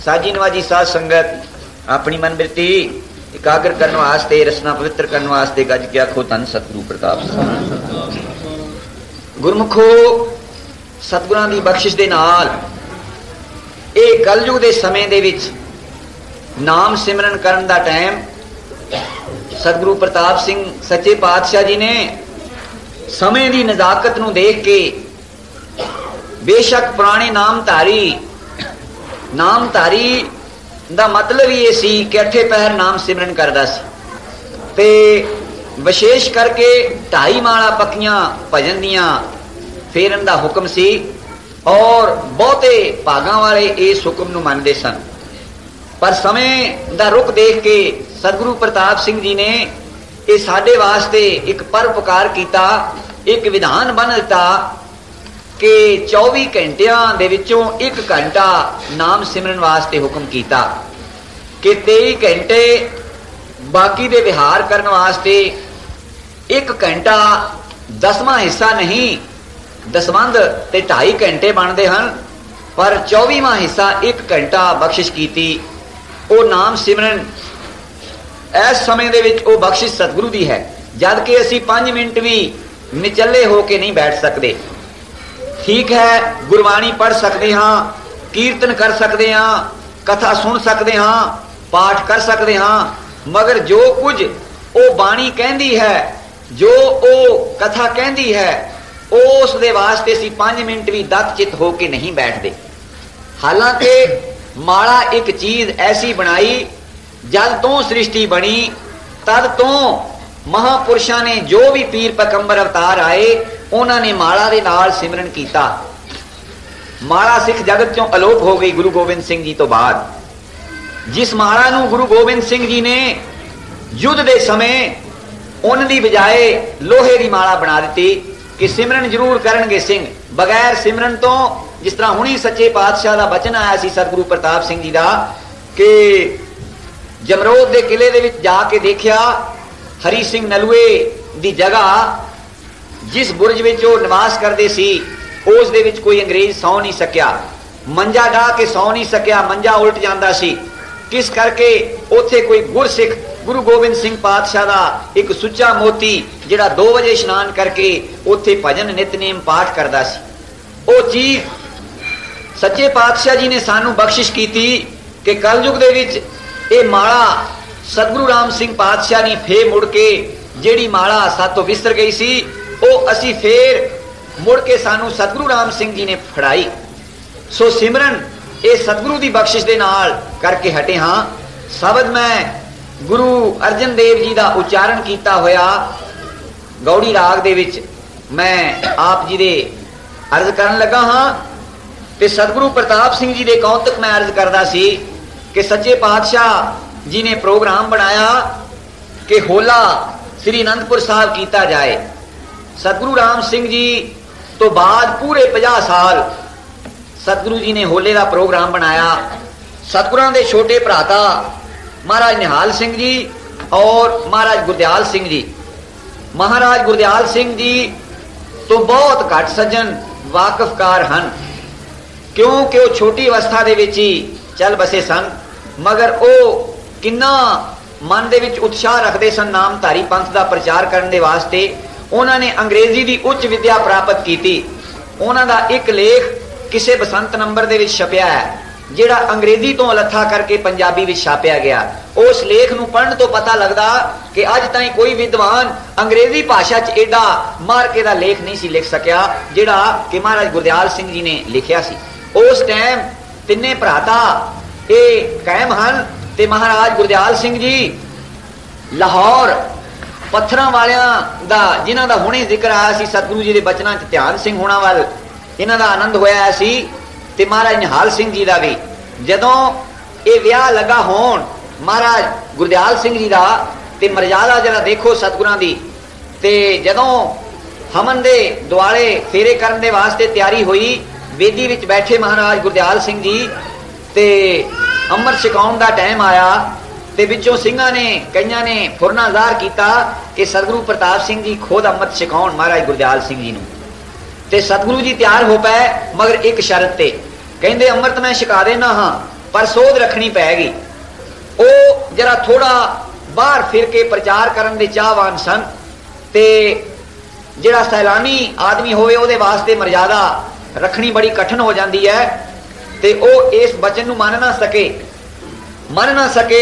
साजी नवाजी साध संगत अपनी मन वृत्ति एकाग्र करने वास्ते, रसना पवित्र करने वास्ते गज के आखो धन सतगुरु प्रताप। गुरमुखो सतगुरां दी बख्शिश दे नाल ਇਹ ਕਲਯੁਗ ਦੇ ਸਮੇਂ ਦੇ ਵਿੱਚ ਨਾਮ ਸਿਮਰਨ ਕਰਨ ਦਾ ਟਾਈਮ ਸਤਿਗੁਰੂ ਪ੍ਰਤਾਪ ਸਿੰਘ ਸੱਚੇ ਪਾਤਸ਼ਾਹ ਜੀ ਨੇ ਸਮੇਂ ਦੀ ਨਜ਼ਾਕਤ ਨੂੰ ਦੇਖ ਕੇ, ਬੇਸ਼ੱਕ ਪੁਰਾਣੇ ਨਾਮਧਾਰੀ ਦਾ ਮਤਲਬ ਹੀ ਇਹ ਸੀ ਕਿ 8 ਪਹਿਰ ਨਾਮ ਸਿਮਰਨ ਕਰਦਾ ਸੀ, ਤੇ ਵਿਸ਼ੇਸ਼ ਕਰਕੇ 2.5 ਮਾਲਾ ਪੱਕੀਆਂ ਭਜਨ ਦੀਆਂ ਫੇਰਨ ਦਾ ਹੁਕਮ ਸੀ, ਔਰ ਬਹੁਤੇ ਭਾਗਾਂ ਵਾਲੇ ਇਸ ਹੁਕਮ ਨੂੰ ਮੰਨਦੇ ਸਨ। ਪਰ ਸਮੇਂ ਦਾ ਰੁਖ ਦੇਖ ਕੇ ਸਤਿਗੁਰੂ ਪ੍ਰਤਾਪ ਸਿੰਘ ਜੀ ਨੇ ਇਹ ਸਾਡੇ ਵਾਸਤੇ ਇੱਕ ਪਰਉਪਕਾਰ ਕੀਤਾ, ਇੱਕ ਵਿਧਾਨ ਬਣਾ ਦਿੱਤਾ ਕਿ 24 ਘੰਟਿਆਂ ਦੇ ਵਿੱਚੋਂ 1 ਘੰਟਾ ਨਾਮ ਸਿਮਰਨ ਵਾਸਤੇ ਹੁਕਮ ਕੀਤਾ, ਕਿ 23 ਘੰਟੇ ਬਾਕੀ ਦੇ ਵਿਹਾਰ ਕਰਨ ਵਾਸਤੇ, 1 ਘੰਟਾ 10ਵਾਂ ਹਿੱਸਾ ਨਹੀਂ, ਦਸਵੰਧ ਤੇ 2.5 ਘੰਟੇ ਬਣਦੇ ਹਨ, ਪਰ 24ਵਾਂ ਹਿੱਸਾ 1 ਘੰਟਾ ਬਖਸ਼ਿਸ਼ ਕੀਤੀ। ਉਹ ਨਾਮ ਸਿਮਰਨ ਇਸ ਸਮੇਂ ਦੇ ਵਿੱਚ ਉਹ ਬਖਸ਼ਿਸ਼ ਸਤਿਗੁਰੂ ਦੀ ਹੈ, ਜਦ ਕਿ ਅਸੀਂ 5 ਮਿੰਟ ਵੀ ਨਿਚੱਲੇ ਹੋ ਕੇ ਨਹੀਂ ਬੈਠ ਸਕਦੇ। ਠੀਕ ਹੈ, ਗੁਰਬਾਣੀ ਪੜ੍ਹ ਸਕਦੇ ਹਾਂ, ਕੀਰਤਨ ਕਰ ਸਕਦੇ ਹਾਂ, ਕਥਾ ਸੁਣ ਸਕਦੇ ਹਾਂ, ਪਾਠ ਕਰ ਸਕਦੇ ਹਾਂ, ਮਗਰ ਜੋ ਕੁਝ ਉਹ ਬਾਣੀ ਕਹਿੰਦੀ ਹੈ, ਜੋ ਉਹ ਕਥਾ ਕਹਿੰਦੀ ਹੈ, ਉਸ ਦੇ ਵਾਸਤੇ ਅਸੀਂ 5 ਮਿੰਟ ਵੀ ਦਤ ਚਿਤ ਹੋ ਕੇ ਨਹੀਂ ਬੈਠਦੇ। ਹਾਲਾਂਕਿ ਮਾਲਾ ਇੱਕ ਚੀਜ਼ ਐਸੀ ਬਣਾਈ, ਜਦ ਤੋਂ ਸ੍ਰਿਸ਼ਟੀ ਬਣੀ ਤਦ ਤੋਂ ਮਹਾਪੁਰਸ਼ਾਂ ਨੇ, ਜੋ ਵੀ ਪੀਰ ਪੈਗੰਬਰ ਅਵਤਾਰ ਆਏ, ਉਹਨਾਂ ਨੇ ਮਾਲਾ ਦੇ ਨਾਲ ਸਿਮਰਨ ਕੀਤਾ। ਮਾਲਾ ਸਿੱਖ ਜਗਤ ਚੋਂ ਅਲੋਪ ਹੋ ਗਈ ਗੁਰੂ ਗੋਬਿੰਦ ਸਿੰਘ ਜੀ ਤੋਂ ਬਾਅਦ। ਜਿਸ ਮਾਲਾ ਨੂੰ ਗੁਰੂ ਗੋਬਿੰਦ ਸਿੰਘ ਜੀ ਨੇ ਯੁੱਧ ਦੇ ਸਮੇਂ ਉਹਨਾਂ ਦੀ ਬਜਾਏ ਲੋਹੇ ਦੀ ਮਾਲਾ ਬਣਾ ਦਿੱਤੀ ਕਿ ਸਿਮਰਨ ਜ਼ਰੂਰ ਕਰਨਗੇ ਸਿੰਘ, ਬਗੈਰ ਸਿਮਰਨ ਤੋਂ, ਜਿਸ ਤਰ੍ਹਾਂ ਹੁਣੀ ਸੱਚੇ ਪਾਤਸ਼ਾਹ ਦਾ ਬਚਨ ਆਇਆ ਸੀ ਸਤਿਗੁਰੂ ਪ੍ਰਤਾਪ ਸਿੰਘ ਜੀ ਦਾ, ਕਿ ਜਮਰੋਦ ਦੇ ਕਿਲੇ ਦੇ ਵਿੱਚ ਜਾ ਕੇ ਦੇਖਿਆ ਹਰੀ ਸਿੰਘ ਨਲੂਏ ਦੀ ਜਗ੍ਹਾ, ਜਿਸ ਬੁਰਜ ਵਿੱਚ ਉਹ ਨਿਵਾਸ ਕਰਦੇ ਸੀ, ਉਸ ਦੇ ਵਿੱਚ ਕੋਈ ਅੰਗਰੇਜ਼ ਸੌ ਨਹੀਂ ਸਕਿਆ, ਮੰਜਾ ਢਾ ਕੇ ਸੌ ਨਹੀਂ ਸਕਿਆ, ਮੰਜਾ ਉਲਟ ਜਾਂਦਾ ਸੀ। ਕਿਸ ਕਰਕੇ? ਉੱਥੇ ਕੋਈ ਗੁਰਸਿੱਖ ਗੁਰੂ ਗੋਬਿੰਦ ਸਿੰਘ ਪਾਤਸ਼ਾਹ ਦਾ ਇੱਕ ਸੁੱਚਾ ਮੋਤੀ, ਜਿਹੜਾ 2 ਵਜੇ ਇਸ਼ਨਾਨ ਕਰਕੇ ਉੱਥੇ ਭਜਨ ਨਿਤਨੇਮ ਪਾਠ ਕਰਦਾ ਸੀ। ਉਹ ਚੀਜ਼ ਸੱਚੇ ਪਾਤਸ਼ਾਹ ਜੀ ਨੇ ਸਾਨੂੰ ਬਖਸ਼ਿਸ਼ ਕੀਤੀ ਕਿ ਕਲਯੁਗ ਦੇ ਵਿੱਚ ਇਹ ਮਾਲਾ ਸਤਿਗੁਰੂ ਰਾਮ ਸਿੰਘ ਪਾਤਸ਼ਾਹ ਨੇ ਫੇਰ ਮੁੜ ਕੇ, ਜਿਹੜੀ ਮਾਲਾ ਸਾਤੋਂ ਵਿਸਰ ਗਈ ਸੀ, ਉਹ ਅਸੀਂ ਫੇਰ ਮੁੜ ਕੇ ਸਾਨੂੰ ਸਤਿਗੁਰੂ ਰਾਮ ਸਿੰਘ ਜੀ ਨੇ ਫੜਾਈ। ਸੋ ਸਿਮਰਨ ਇਹ ਸਤਿਗੁਰੂ ਦੀ ਬਖਸ਼ਿਸ਼ ਦੇ ਨਾਲ ਕਰਕੇ ਹਟੇ ਹਾਂ। ਸ਼ਬਦ ਮੈਂ ਗੁਰੂ ਅਰਜਨ ਦੇਵ ਜੀ ਦਾ ਉਚਾਰਨ ਕੀਤਾ ਹੋਇਆ ਗੌੜੀ ਰਾਗ ਦੇ ਵਿੱਚ ਮੈਂ ਆਪ ਜੀ ਦੇ ਅਰਜ਼ ਕਰਨ ਲੱਗਾ ਹਾਂ, ਤੇ ਸਤਿਗੁਰੂ ਪ੍ਰਤਾਪ ਸਿੰਘ ਜੀ ਦੇ ਕੌਤਕ ਮੈਂ ਅਰਜ਼ ਕਰਦਾ ਸੀ ਕਿ ਸੱਚੇ ਪਾਤਸ਼ਾਹ ਜੀ ਨੇ ਪ੍ਰੋਗਰਾਮ ਬਣਾਇਆ ਕਿ ਹੋਲਾ ਸ੍ਰੀ ਅਨੰਦਪੁਰ ਸਾਹਿਬ ਕੀਤਾ ਜਾਏ। ਸਤਿਗੁਰੂ ਰਾਮ ਸਿੰਘ ਜੀ ਤੋਂ ਬਾਅਦ ਪੂਰੇ 50 ਸਾਲ ਸਤਿਗੁਰੂ ਜੀ ਨੇ ਹੋਲੇ ਦਾ ਪ੍ਰੋਗਰਾਮ ਬਣਾਇਆ। ਸਤਿਗੁਰਾਂ ਦੇ ਛੋਟੇ ਭਰਾਤਾ ਮਹਾਰਾਜ ਨਿਹਾਲ ਸਿੰਘ ਜੀ ਔਰ ਮਹਾਰਾਜ ਗੁਰਦਿਆਲ ਸਿੰਘ ਜੀ, ਮਹਾਰਾਜ ਗੁਰਦਿਆਲ ਸਿੰਘ ਜੀ ਤੋਂ ਬਹੁਤ ਘੱਟ ਸੱਜਣ ਵਾਕਫਕਾਰ ਹਨ, ਕਿਉਂਕਿ ਉਹ ਛੋਟੀ ਅਵਸਥਾ ਦੇ ਵਿੱਚ ਹੀ ਚੱਲ ਬਸੇ ਸਨ, ਮਗਰ ਉਹ ਕਿੰਨਾ ਮਨ ਦੇ ਵਿੱਚ ਉਤਸ਼ਾਹ ਰੱਖਦੇ ਸਨ ਨਾਮਧਾਰੀ ਪੰਥ ਦਾ ਪ੍ਰਚਾਰ ਕਰਨ ਦੇ ਵਾਸਤੇ। ਉਹਨਾਂ ਨੇ ਅੰਗਰੇਜ਼ੀ ਦੀ ਉੱਚ ਵਿਦਿਆ ਪ੍ਰਾਪਤ ਕੀਤੀ। ਉਹਨਾਂ ਦਾ ਇੱਕ ਲੇਖ ਕਿਸੇ ਬਸੰਤ ਨੰਬਰ ਦੇ ਵਿੱਚ ਛਪਿਆ ਹੈ, ਜਿਹੜਾ ਅੰਗਰੇਜ਼ੀ ਤੋਂ ਅਲੱਥਾ ਕਰਕੇ ਪੰਜਾਬੀ ਵਿੱਚ ਛਾਪਿਆ ਗਿਆ। ਉਸ ਲੇਖ ਨੂੰ ਪੜ੍ਹਨ ਤੋਂ ਪਤਾ ਲੱਗਦਾ ਕਿ ਅੱਜ ਤਾਈਂ ਕੋਈ ਵਿਦਵਾਨ ਅੰਗਰੇਜ਼ੀ ਭਾਸ਼ਾ 'ਚ ਏਡਾ ਮਾਰ ਕੇ ਦਾ ਲੇਖ ਨਹੀਂ ਸੀ ਲਿਖ ਸਕਿਆ, ਜਿਹੜਾ ਕਿ ਮਹਾਰਾਜ ਗੁਰਦਿਆਲ ਸਿੰਘ ਜੀ ਨੇ ਲਿਖਿਆ ਸੀ। ਉਸ ਟਾਈਮ ਤਿੰਨੇ ਭਰਾਤਾ ਇਹ ਕਾਇਮ ਹਨ, ਤੇ ਮਹਾਰਾਜ ਗੁਰਦਿਆਲ ਸਿੰਘ ਜੀ ਲਾਹੌਰ ਪੱਥਰਾਂ ਵਾਲਿਆਂ ਦਾ, ਜਿਨ੍ਹਾਂ ਦਾ ਹੁਣੇ ਜ਼ਿਕਰ ਆਇਆ ਸੀ ਸਤਿਗੁਰੂ ਜੀ ਦੇ ਬਚਨਾਂ 'ਚ, ਧਿਆਨ ਸਿੰਘ ਹੋਣਾ ਵੱਲ ਇਹਨਾਂ ਦਾ ਆਨੰਦ ਹੋਇਆ ਸੀ, ਤੇ ਮਹਾਰਾਜ ਨਿਹਾਲ ਸਿੰਘ ਜੀ ਦਾ ਵੀ। ਜਦੋਂ ਇਹ ਵਿਆਹ ਲੱਗਾ ਹੋਣ ਮਹਾਰਾਜ ਗੁਰਦਿਆਲ ਸਿੰਘ ਜੀ ਦਾ, ਤੇ ਮਰਜ਼ਾਦਾ ਜਰਾ ਦੇਖੋ ਸਤਿਗੁਰਾਂ ਦੀ, ਤੇ ਜਦੋਂ ਹਮਨ ਦੇ ਦੁਆਲੇ ਫੇਰੇ ਕਰਨ ਦੇ ਵਾਸਤੇ ਤਿਆਰੀ ਹੋਈ, ਵੇਦੀ ਵਿੱਚ ਬੈਠੇ ਮਹਾਰਾਜ ਗੁਰਦਿਆਲ ਸਿੰਘ ਜੀ, ਤੇ ਅੰਮ੍ਰਿਤ ਛਕਾਉਣ ਦਾ ਟਾਈਮ ਆਇਆ, ਤੇ ਵਿੱਚੋਂ ਸਿੰਘਾਂ ਨੇ ਕਈਆਂ ਨੇ ਫੁਰਨਾ ਜ਼ਾਹਰ ਕੀਤਾ ਕਿ ਸਤਿਗੁਰੂ ਪ੍ਰਤਾਪ ਸਿੰਘ ਜੀ ਖੁਦ ਅੰਮ੍ਰਿਤ ਛਕਾਉਣ ਮਹਾਰਾਜ ਗੁਰਦਿਆਲ ਸਿੰਘ ਜੀ ਨੂੰ। ਤੇ ਸਤਿਗੁਰੂ ਜੀ ਤਿਆਰ ਹੋ ਪਏ, ਮਗਰ ਇੱਕ ਸ਼ਰਤ ਤੇ, ਕਹਿੰਦੇ ਅੰਮ੍ਰਿਤ ਮੈਂ ਛਕਾ ਦੇਣਾ ਹਾਂ, पर सोध रखनी पैगी। ਉਹ जरा थोड़ा बाहर फिर के प्रचार करन दे चाहवान सन ते जिहड़ा सैलानी आदमी होवे ਉਹਦੇ वास्ते मर्यादा रखनी बड़ी कठिन हो जाती है ते ਉਹ इस बचन ਨੂੰ ਮੰਨ ना सके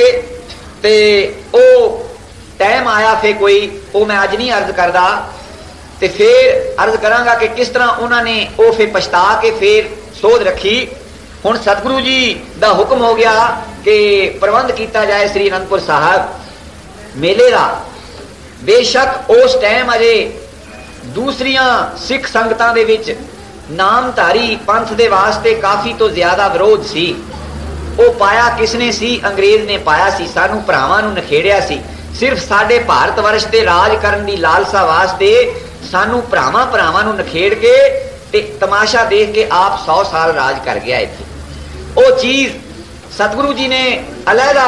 ते ਉਹ टाइम आया फिर कोई वो मैं अज नहीं अर्ज करदा ते फिर अर्ज करांगा कि किस तरह उन्होंने वो फिर पछता के फिर सोध रखी। हुण सतगुरु जी दा हुक्म हो गया कि प्रबंध किया जाए श्री अनंदपुर साहब मेले का। बेशक उस टाइम अजे दूसरिया सिख संगतां दे विच नामधारी पंथ दे वास्ते काफी तो ज्यादा विरोध सी। वो पाया किसने सी? अंग्रेज ने पाया सी। सानू भरावां नूं नखेड़िया सी। सिर्फ साडे भारत वर्ष ते राज करन दी लालसा वास्ते सानू भरावां नूं नखेड़ के ते तमाशा देख के आप 100 साल राज कर गया इत्थे। वो चीज सतगुरु जी ने अलहदा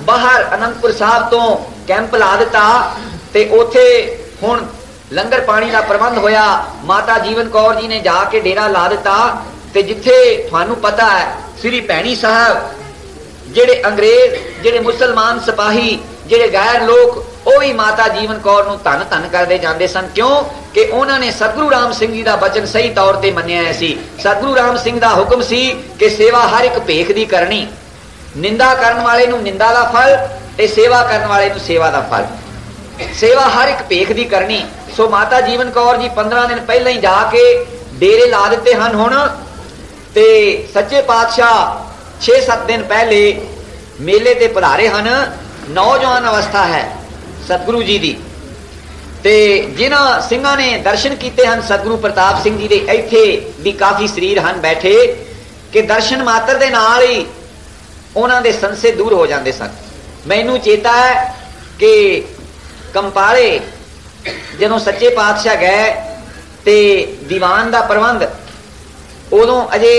बाहर अनंदपुर साहब तो कैंप ला दिता ते उथे हुण लंगर पानी का प्रबंध होया। माता जीवन कौर जी ने जाके डेरा ला दिता ते जिथे थानू पता है श्री भैणी साहब जेड़े अंग्रेज जेड़े मुसलमान सिपाही जेड़े गैर लोग वो भी माता जीवन कौर नूं धन धन करते जाते सन। क्यों कि उन्होंने सतगुरु राम सिंह जी का वचन सही तौर पर मन्निया सी। सतगुरु राम सिंह का हुक्म सी कि सेवा हर एक भेख दी करनी, निंदा करने वाले नूं निंदा का फल ते सेवा करने वाले नूं सेवा का फल, सेवा हर एक भेख दी करनी। सो माता जीवन कौर जी 15 दिन पहले ही जाके डेरे ला दिते हन। हुण ते सच्चे पातशाह 6-7 दिन पहले मेले ते पधारे हन। नौजवान अवस्था है सतगुरु जी दी ते जिन्हां सिंघां ने दर्शन कीते हन सतगुरु प्रताप सिंह जी दे इत्थे भी काफी शरीर हन बैठे कि दर्शन मात्र दे नाल ही उन्हां दे संशय दूर हो जाते सन। मैनू चेता है कि कंपाले जदों सच्चे पातशाह गए ते दीवान दा प्रबंध उदों अजे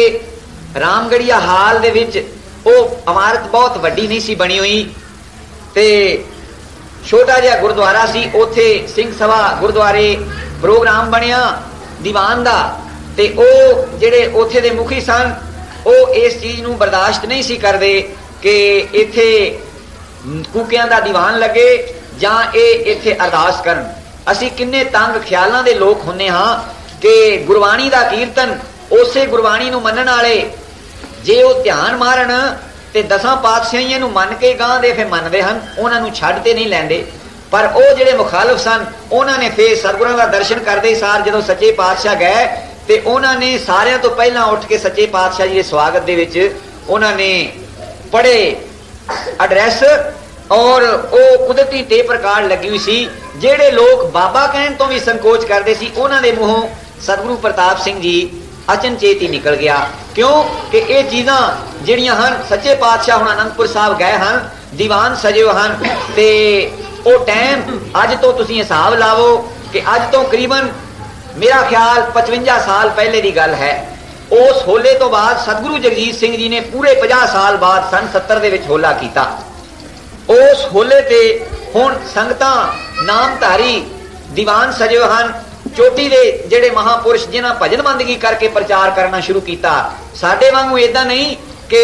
रामगढ़िया हाल दे विच वो इमारत बहुत वड्डी नहीं सी बनी हुई ते छोटा जिहा गुरुद्वारा सी। उथे सिंह सभा गुरुद्वारे प्रोग्राम बनिया दीवान दा ते ओ जेड़े उथे दे मुखी सन वो इस चीज नूं बर्दाश्त नहीं सी करदे कि इत्थे कूकियां दा दीवान लगे जां इत्थे अरदास करन। असीं किन्ने तंग ख्यालां दे लोक हुन्ने हां कि गुरबाणी दा कीर्तन उसे गुरबाणी नूं मनण वाले जे वो ध्यान मारन ते 10 पातशाहियां नूं मन के गां दे फिर मनदे हन, उन्हां नूं छड्ड ते नहीं लैंदे। पर वो जेड़े मुखालफ सन उन्होंने फिर सतगुरां दा दर्शन करदे सार जदों सच्चे पातशाह गए ते उन्होंने सारियां तो पहलां उठ के सच्चे पातशाह जी दे स्वागत दे विच उन्होंने पढ़े एड्रैस और वो कुदरती टेप रिकॉर्ड लगी हुई सी। जेड़े लोग बाबा कहण तो भी संकोच करते सी उन्हां दे मूहों सतगुरु प्रताप सिंह जी अचनचेत ही निकल गया। क्यों कि ये चीज़ां जिहड़ियां हन सच्चे पातशाह हुण आनंदपुर साहब गए हन, दीवान सजे हन ते वो टाइम अज तो तुसीं हिसाब लावो कि अज तो करीबन मेरा ख्याल 55 साल पहले की गल है। उस होले तो बाद सतगुरु जगजीत सिंह जी ने पूरे 50 साल बाद सन 70 दे विच होला कीता। उस होले ते हुण संगतां नामधारी दीवान सजे हन। चोटी दे जेड़े महापुरुष जिन्हां भजन बंदगी करके प्रचार करना शुरू किया। साडे वांगू इदां नहीं कि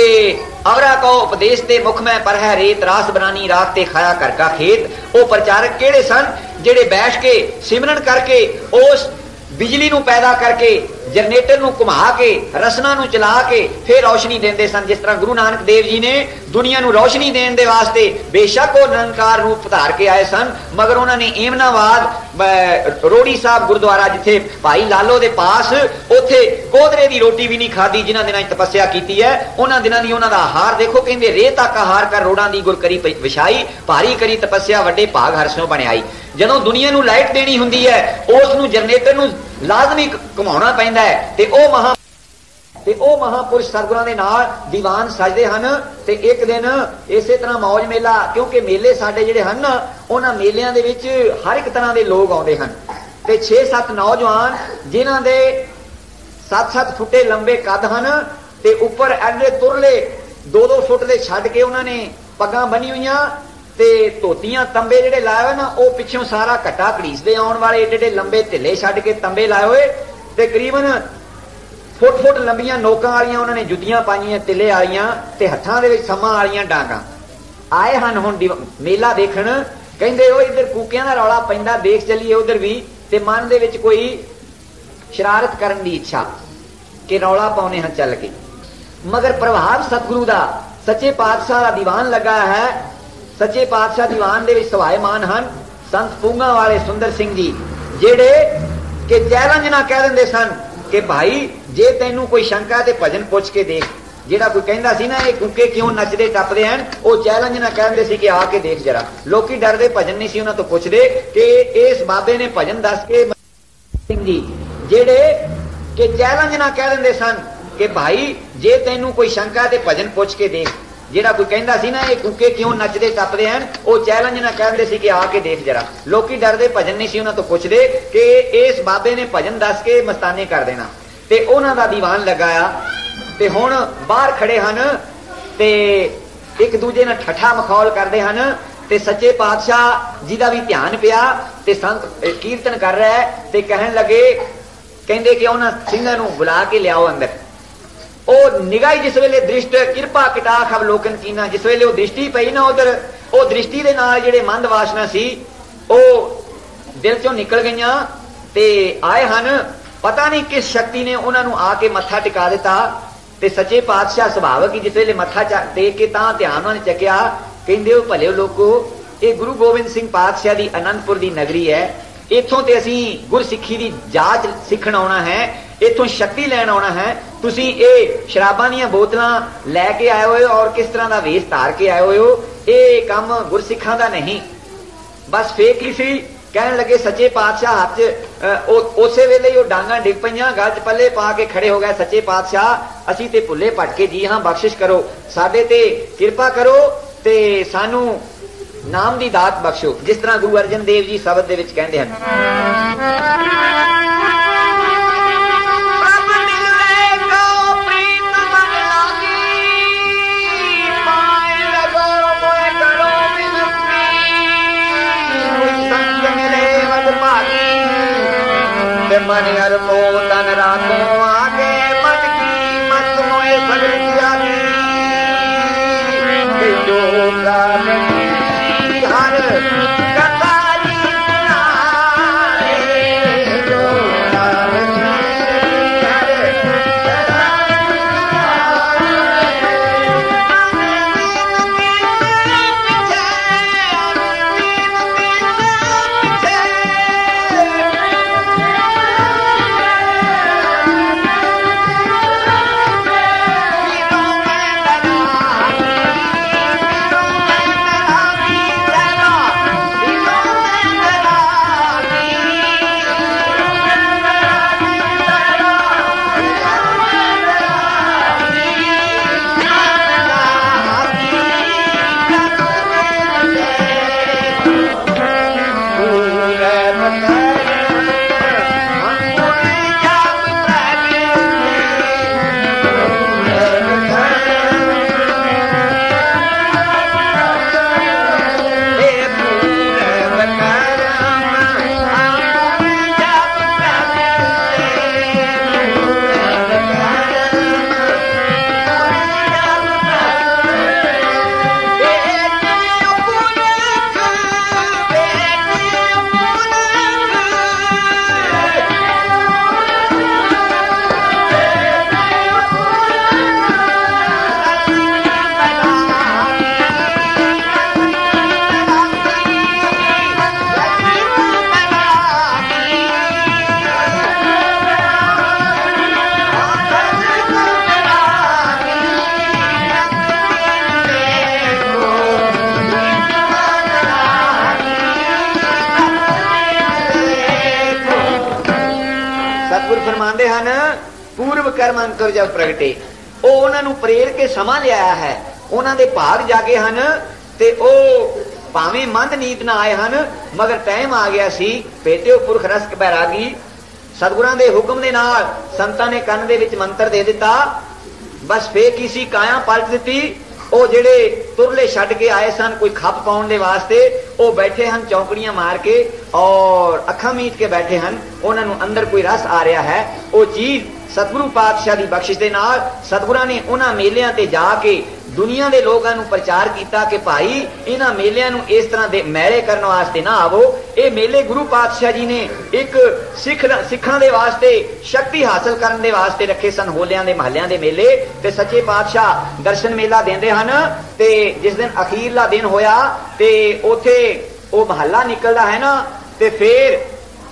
अवरा को उपदेश दे मुख में पर है रेत रास बनानी रात ते खाया कर का खेत। वो प्रचारक केड़े सन जेड़े बैठ के सिमरन करके उस बिजली नूं पैदा करके जनरेटर नूं घुमा के रसना नूं चला के फिर रोशनी देंदे सन। जिस तरह गुरु नानक देव जी ने दुनिया नूं रोशनी देने दे वास्ते बेशक वो निरंकार रूप धार के आए सन, मगर उन्होंने एमनाबाद रोड़ी साहब गुरुद्वारा जिथे भाई लालो दे पास उथे कोदरे की रोटी भी नहीं खाधी जिन्हां दिनां तपस्या की है। उन्हां दिनां दी उन्हां दा आहार देखो, कहंदे रेत तक आहार कर रोडां दी गुर करी विछाई भारी करी तपस्या वड्डे भाग हरसों बनियाई। जदों दुनिया नूं लाइट देनी हुंदी है उस नूं जनरेटर नूं लाजमी घुमाउणा पैंदा है ते ओ महापुरुष सतगुरां दे नाल दीवान सजदे हन। ते एक दिन इसे तरह मौज मेला, क्योंकि मेले साडे जिहड़े हन ना उन्हां मेलियां दे विच हर एक तरह दे लोग आउंदे हन ते 6-7 नौजवान जिन्हां दे 7-7 फुटे लंबे कद हन ते उपर एडे तुरले 2-2 फुट दे छड्ड के उन्हां ने पग्गां बनी हुईयां ते धोतियां तंबे जेडे लाए हुए ना वो पिछों सारा घट्टा घड़ीसदे आउण वाले एडे एडे लंबे ढिले छड्ड के तंबे लाए हुए ते करीबन फुट फुट लंबियां नोकां वालियां उन्होंने जुत्तियां पाईयां तिले वालियां ते हत्थां दे विच समां वालियां डांगां आए हन हुण मेला देखण कहंदे ओ इधर कूकियां दा रौला पैंदा देख चलीए उधर भी ते मन दे विच कोई शरारत करन दी इच्छा कि रौला पाउने हन चल के मगर प्रभाव सतगुरु दा सच्चे पातशाह दा दीवान लगा है सच्चे पातशाह दीवान दे विच सवाएमान हन संत पूंगा वाले सुंदर सिंह जी जेड़े कि चैलेंज ना कह दिंदे सन कि भाई जे तैनू कोई शंका ते भजन पुछ के देख जेड़ा कोई कहंदा सी ना ये कुके क्यों नचदे टपदे हैं वो चैलेंज ना कहंदे सी कि आके देख जरा लोकी डरदे भजन नहीं सी उन्हां तो पुछदे कि इस बाबे ने भजन दस के सिंह जी जेड़े कि चैलेंज ना कह दिंदे सन कि भाई जे तैनू कोई शंका ते भजन पुछ के देख जेड़ा कोई कहंदा सी ना ये कुके क्यों नचदे टपदे हैं वो चैलेंज ना कहंदे सी कि आके देख जरा लोकी डरदे भजन नहीं सी उन्हां तो पुछदे कि इस बाबे ने भजन दस के मस्ताने कर देना ते उन्हां दा दीवान लगाया ते हुण बाहर खड़े हन ते एक दूजे नाल ठठा मखौल करदे हन ते सच्चे पातशाह जी दा भी ध्यान पिया ते संत कीर्तन कर रहा है ते कहन लगे कहंदे कि उन्हां सिंहां नूं बुला के लियाओ अंदर ओ निगाही जिस वेले दृष्ट कृपा कटाख अवलोकन कीना जिस वेले दृष्टि पई ना उधर ओ दृष्टि दे नाल जेड़े मंद वासना सी ओ दिल चों निकल गईयां ते आए हन पता नहीं किस शक्ति ने उन्होंने आके मत्था टिका दिता ते सच्चे पातशाह सुभावक ही जिस वेले मत्था टेक के तां ध्यान उन्होंने चकिया कहंदे हो भले लोगो ये गुरु गोबिंद सिंह पातशाह दी आनंदपुर दी नगरी है इत्थों ते असीं गुरसिੱਖੀ दी जाच सीखण आउणा है इत्थों शक्ति लैण आउणा है तुसीं ये शराबां दीयां बोतलां लैके आए होए और किस तरह दा वेश धार के आए होए हो ये काम गुरसिੱਖਾਂ दा नहीं बस फेक ही सी कहन लगे सच्चे पातशाह हाथ च उसे वेले ही डांगा डिग पईयां गल च पल्ले पा के खड़े हो गए सच्चे पातशाह असीं ते भुल्ले भटके जी हां बख्शिश करो साडे ते किरपा करो ते सानू नाम दी दात बख्शो जिस तरह गुरु अर्जन देव जी शब्द दे विच कहंदे हन मन अरबो तन रातों आगे मन की मत मोए सगल जानी जो हर कतारी जो फरमाते हैं पूर्व कर्म अंतर जब प्रगटे उन्होंने प्रेर के समा लिया है उन्होंने भाग जागे हैं ते ओ भावें मंद नीत ना आए हैं मगर टाइम आ गया सी पेटे पुरख रसक बैरागी सतगुरां दे हुक्म दे नाल संतां ने कंन दे विच मंत्र दे दिता बस फे किसी काया पलट दी ਉਹ ਜਿਹੜੇ ਤੁਰਲੇ ਛੱਡ ਕੇ ਆਏ ਸਨ ਕੋਈ ਖੱਪ ਪਾਉਣ ਦੇ ਵਾਸਤੇ ਉਹ ਬੈਠੇ ਹਨ ਚੌਂਕੜੀਆਂ ਮਾਰ ਕੇ ਔਰ ਅੱਖਾਂ ਮੀਚ ਕੇ ਬੈਠੇ ਹਨ ਉਹਨਾਂ ਨੂੰ ਅੰਦਰ ਕੋਈ ਰਸ ਆ ਰਿਹਾ ਹੈ ਉਹ ਚੀਜ਼ सतगुरु पातशाह की बख्शिश के नाल सतगुरां ने उन्हां मेलियां ते जाके दुनिया के लोगों को प्रचार किया कि भाई इन्हां मेलियां नूं इस तरह दे मैले करने वास्ते ना आवो। ये मेले गुरु पातशाह जी ने एक सिखां दे वास्ते शक्ति हासिल करने दे वास्ते रखे सन। होलियां दे महलियां दे मेले ते सच्चे पातशाह दर्शन मेला देंदे हन। ते जिस दिन अखीरला दिन होया ते उथे वो महला निकलदा है ना, ते फिर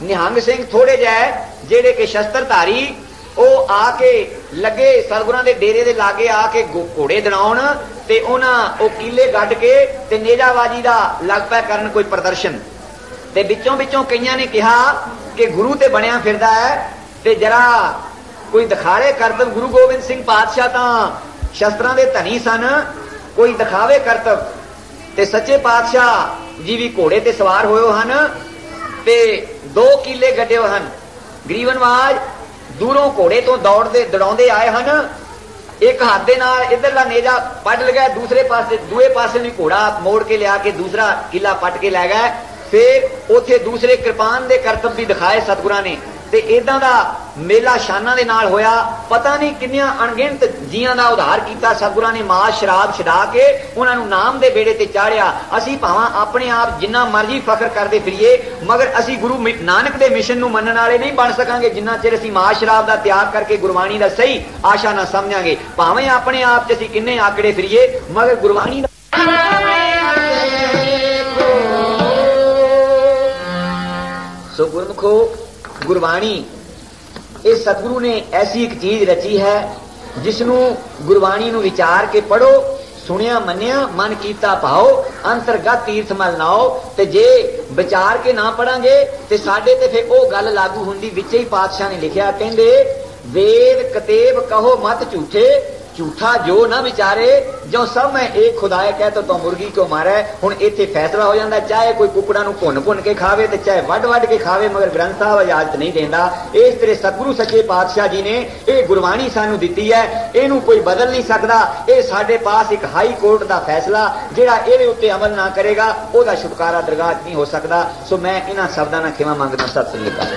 निहंग सिंह थोड़े जाए जेड़े के शस्त्रधारी वो आके लगे सतगुरां दे डेरे दे लागे आके घोड़े दड़ाउण ते उन्हां ओ कीले गड्ढ के ते नेजाबाजी दा लग पै करन कोई प्रदर्शन। ते विचों विचों कईयां ने कहा कि गुरु ते बनया फिरदा है ते जरा कोई दिखाड़े करतब। गुरु गोबिंद सिंह पातशाह तां शस्त्रां दे धनी सन, कोई दिखावे करतब। ते सच्चे पातशाह जी भी घोड़े ते सवार होए हन ते 2 कीले गड्ढे हन। गरीबनवाज दूरों घोड़े तो दौड़ाते आए हैं। एक हाथ दे नाल इधरला नेजा पट लगा, दूसरे पासे दूए पासे भी घोड़ा मोड़ के लिया के दूसरा किला पट के लै गए। फिर उथे दूसरे कृपान दे करतब भी दिखाए सतगुरां ने। ते इदां दा मेला शाना दे नाल होया। पता नहीं किन्नियां अणगिणत जियां दा उधार कीता सतगुरां ने। मास शराब छड़ा के उन्हां नूं नाम दे बेड़े ते चाढ़िया। असीं भावां अपने आप जिन्ना मर्जी फखर करदे फिरीए, मगर असीं गुरु नानक दे मिशन नूं मनण वाले नहीं बन सकांगे जिन्ना चिर असीं मास शराब दा त्याग करके गुरबाणी दा सही आशा ना समझांगे। भावें अपने आप च असीं किन्ने आंकड़े फिरीए, मगर गुरबाणी दा सो गुरमुखो गुरबाणी इस सतगुरु ने ऐसी एक चीज रची है जिसनू गुरबाणी नू विचार के पढ़ो, सुनिया मनिया मन कीता पाओ, अंतरगत तीर्थ मल नाओ। ते जे विचार के ना पढ़ांगे ते साडे ते फिर ओ गल लागू हुंदी। विच ही पातशाह ने लिखिया, कहंदे वेद कतेब कहो मत झूठे, झूठा जो ना विचारे, जो सब मैं एक खुदाए कह तो मुर्गी क्यों मारे। हुण इत्थे फैसला हो जाता, चाहे कोई कुकड़ा नूं भुन के खावे ते चाहे वड के खावे, मगर ग्रंथ साहब इजाजत नहीं देंदा। इस तरह सतगुरु सच्चे पातशाह जी ने यह गुरबाणी सानू दिती है, इहनूं कोई बदल नहीं सकता। यह साडे पास एक हाई कोर्ट का फैसला, जिहड़ा इहदे उत्ते अमल ना करेगा ओहदा छुटकारा दरगाह नहीं हो सकता। सो मैं इन्हां शब्दां नाल खिमा मंगदा। सत श्री अकाल।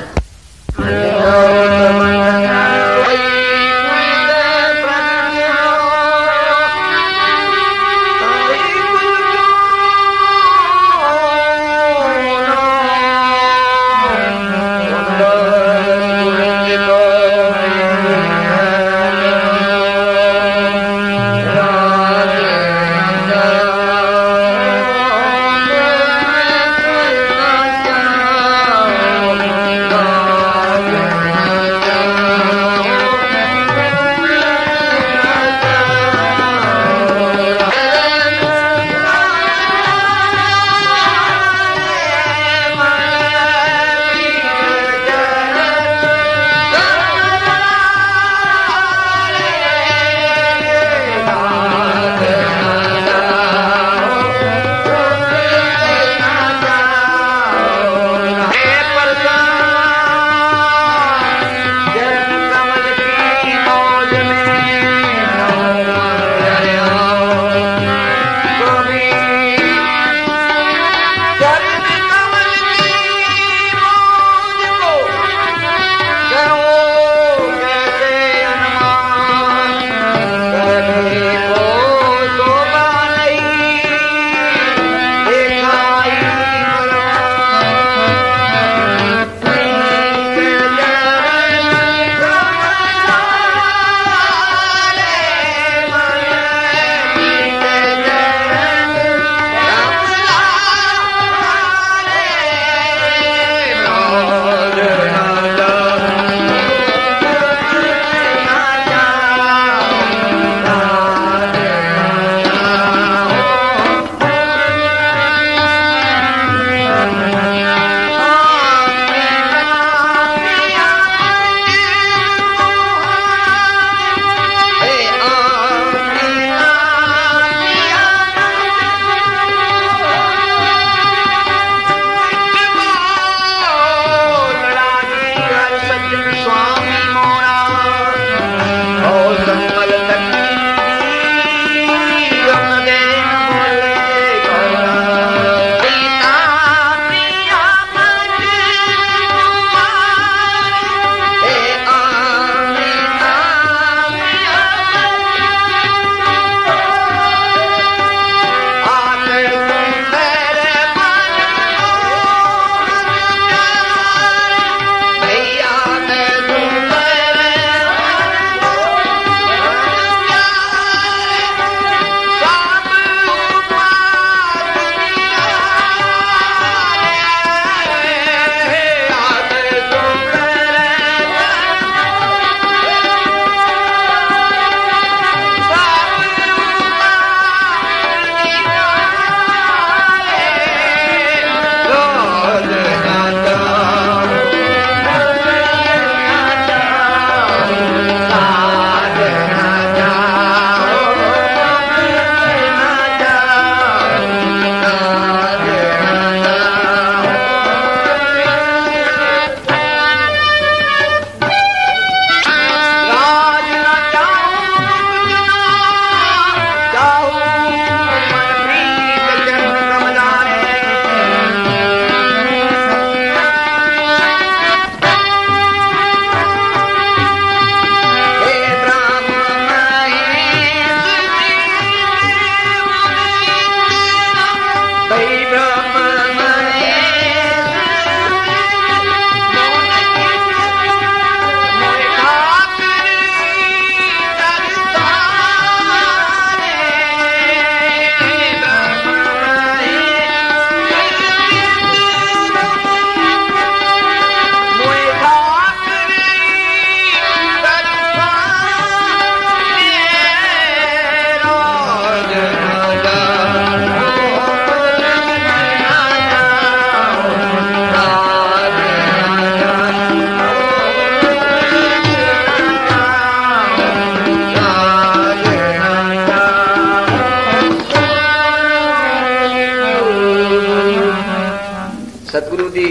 सतगुरु की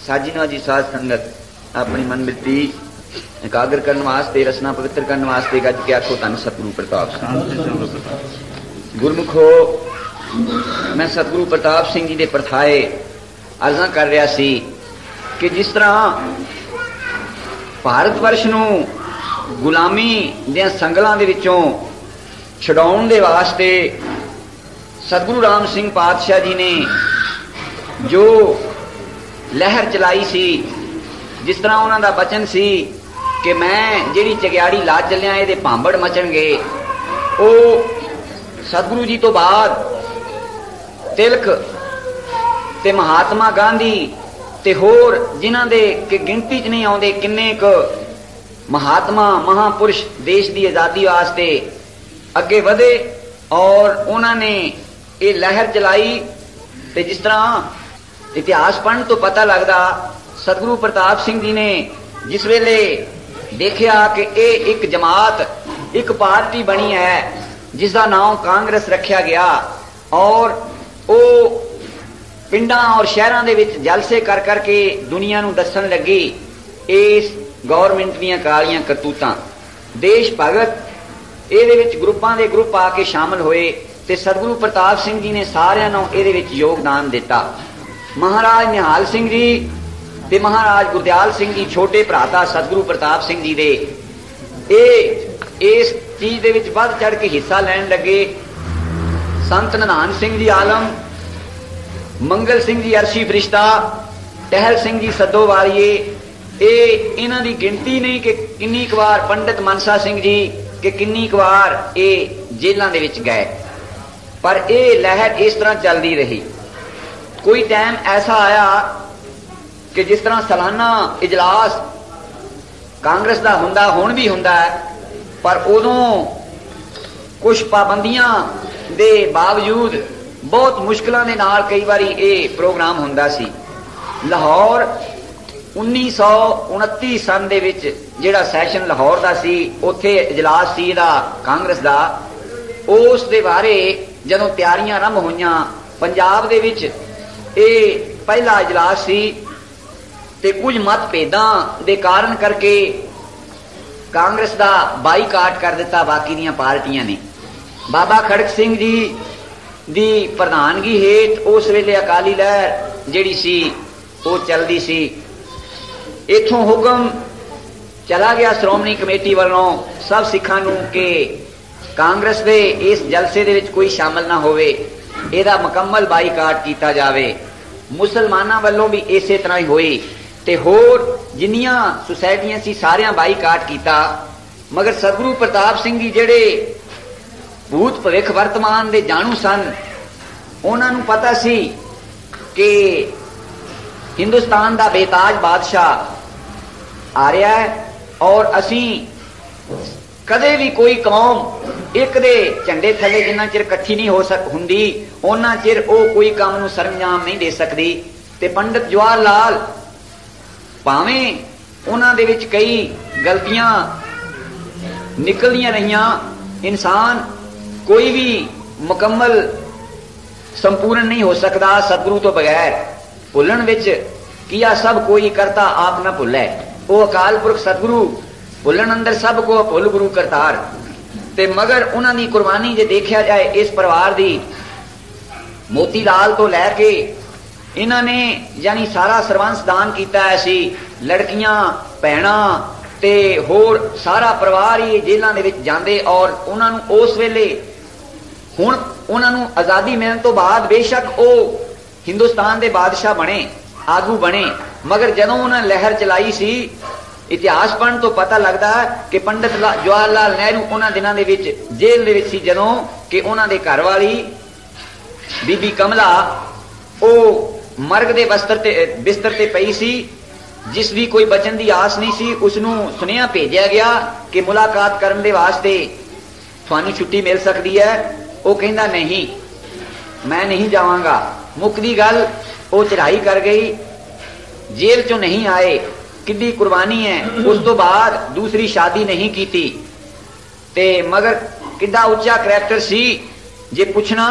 साजिना जी साध संगत अपनी मन बिरती एकाग्र करने वास्ते, रसना पवित्र करने वास्ते गज के आखो धन सतगुरु प्रताप सिंह। गुरमुखो, मैं सतगुरु प्रताप सिंह जी के परथाए अर्जा कर रहा सी कि जिस तरह भारत वर्ष नूं गुलामी दियां संगलां दे विचों छुड़ाउण दे वास्ते सतगुरु राम सिंह पातशाह जी ने जो लहर चलाई सी, जिस तरह उन्हां दा बचन सी कि मैं जिहड़ी चगियाड़ी ला चलिया इहदे भांबड़ मचणगे, ओ सतगुरु जी तो बाद तिलक ते महात्मा गांधी ते होर जिन्हां दे कि गिनती च नहीं आउंदे किन्ने क महात्मा महापुरुष देश की आजादी वास्ते अगे वधे और उन्होंने ये लहर चलाई। ते जिस तरह इतिहास पढ़ने तो पता लगता, सतगुरु प्रताप सिंह जी ने जिस वेले देखा कि ये एक जमात एक पार्टी बनी है जिसका नाम कांग्रेस रखा गया और वो पिंडां और शहरां दे विच जलसे कर करके दुनिया नूं दसन लगी इस गौरमेंट दीयां कालियां करतूतां। देश भगत इहदे विच ग्रुपां दे ग्रुप आके शामिल होए ते सतगुरु प्रताप सिंह जी ने सारिआं नूं इहदे विच योगदान दिता। महाराज निहाल सिंह जी ते महाराज गुरदयाल सिंह जी छोटे भराता सतगुरु प्रताप सिंह जी दे इस चीज दे विच वध चढ़ के हिस्सा लैण लगे। संत ननान सिंह जी आलम, मंगल सिंह जी अरशी फरिश्ता, टहल सिंह जी सदो वालिए, इन्हां दी गिनती नहीं कि किन्नी क वार पंडित मनसा सिंह जी कि किन्नी क वार ये जेलां दे विच गए, पर यह लहर इस तरह चलती रही। कोई टाइम ऐसा आया कि जिस तरह सालाना इजलास कांग्रेस का हुंदा हुण भी हुंदा है, पर उदों कुछ पाबंदियां दे बावजूद बहुत मुश्किलों के नाल कई बारी ये प्रोग्राम हुंदा सी। लाहौर 1929 सन दे विच जिहड़ा सैशन लाहौर दा सी, उत्थे इजलास सी दा कांग्रेस दा, उस दे बारे जदों तैयारियां आरंभ होईयां पंजाब दे विच ये पहला इजलास सी ते कुछ मतभेदां दे कारण करके कांग्रेस दा बाईकाट कर दिता बाकी दीयां पार्टियां ने। बाबा खड़क सिंह जी दी प्रधानगी हेठ उस वेले अकाली लहर जिहड़ी सी वो चलदी सी। इथों हुक्म चला गया श्रोमणी कमेटी वालों सब सिखां नूं कि कांग्रेस दे इस जलसे दे विच कोई शामिल ना होवे, इहदा मुकम्मल बाईकाट कीता जावे। मुसलमानां वालों भी इसे तरह ही होई ते होर जिन्नियां सुसाइटियां सी सारियां बाईकाट कीता। मगर सतगुरु प्रताप सिंह जी जिहड़े भूत भविख वर्तमान दे जाणू सन, उन्हां नूं पता सी कि हिंदुस्तान दा बेताज बादशाह आ रहा है और असी कदे भी कोई कौम एक दे झंडे थले जिन्ना चिर इकट्ठी नहीं हो हुंदी उन्ना चिर ओ कोई काम नूं सरंजाम नहीं दे सकदी। ते पंडित जवाहर लाल भावें उन्हां दे विच कई गलतियां निकलदियां रहियां, इंसान कोई भी मुकम्मल संपूर्ण नहीं हो सकता सतगुरु तो बगैर। भुलन विच किया सब कोई करता आप न भुलै, ओ अकाल पुरख सतगुरु भुलन अंदर सब को भुल गुरु करतार। ते मगर उन्हां दी कुर्बानी जे देखा जाए इस परिवार दी, मोती लाल तो लैके इन्हां ने यानी सारा सरवंस दान कीता है सी। लड़कियां भैणां ते होर सारा परिवार ही जेलां दे विच जांदे और उन्हां नूं उस वेले हुण उन्हां नूं आजादी मिलण तो बाद बेशक ओ हिंदुस्तान दे बादशाह बने, आगू बने, मगर जदों उन्हां लहर चलाई सी इतिहास पढ़न तो पता लगता है कि पंडित जवाहर लाल नेहरू उन्हां दिनां दे विच जेल दे विच सी जदों कि उन्हां दे घर वाली बीबी कमला ओ मर्ग दे बिस्तर ते पई सी, जिस भी कोई बचन की आस नहीं सी, उसनूं सुनेहा भेजा गया कि मुलाकात करन दे वास्ते तुहानूं छुट्टी मिल सकती है। वो कहंदा नहीं, मैं नहीं जावांगा। मुकदी गल वो चढ़ाई कर गई, जेल चों नहीं आए, किड्डी कुर्बानी है। उस तो बाद दूसरी शादी नहीं की थी ते मगर किड्डा उच्चा करैक्टर सी जे पुछना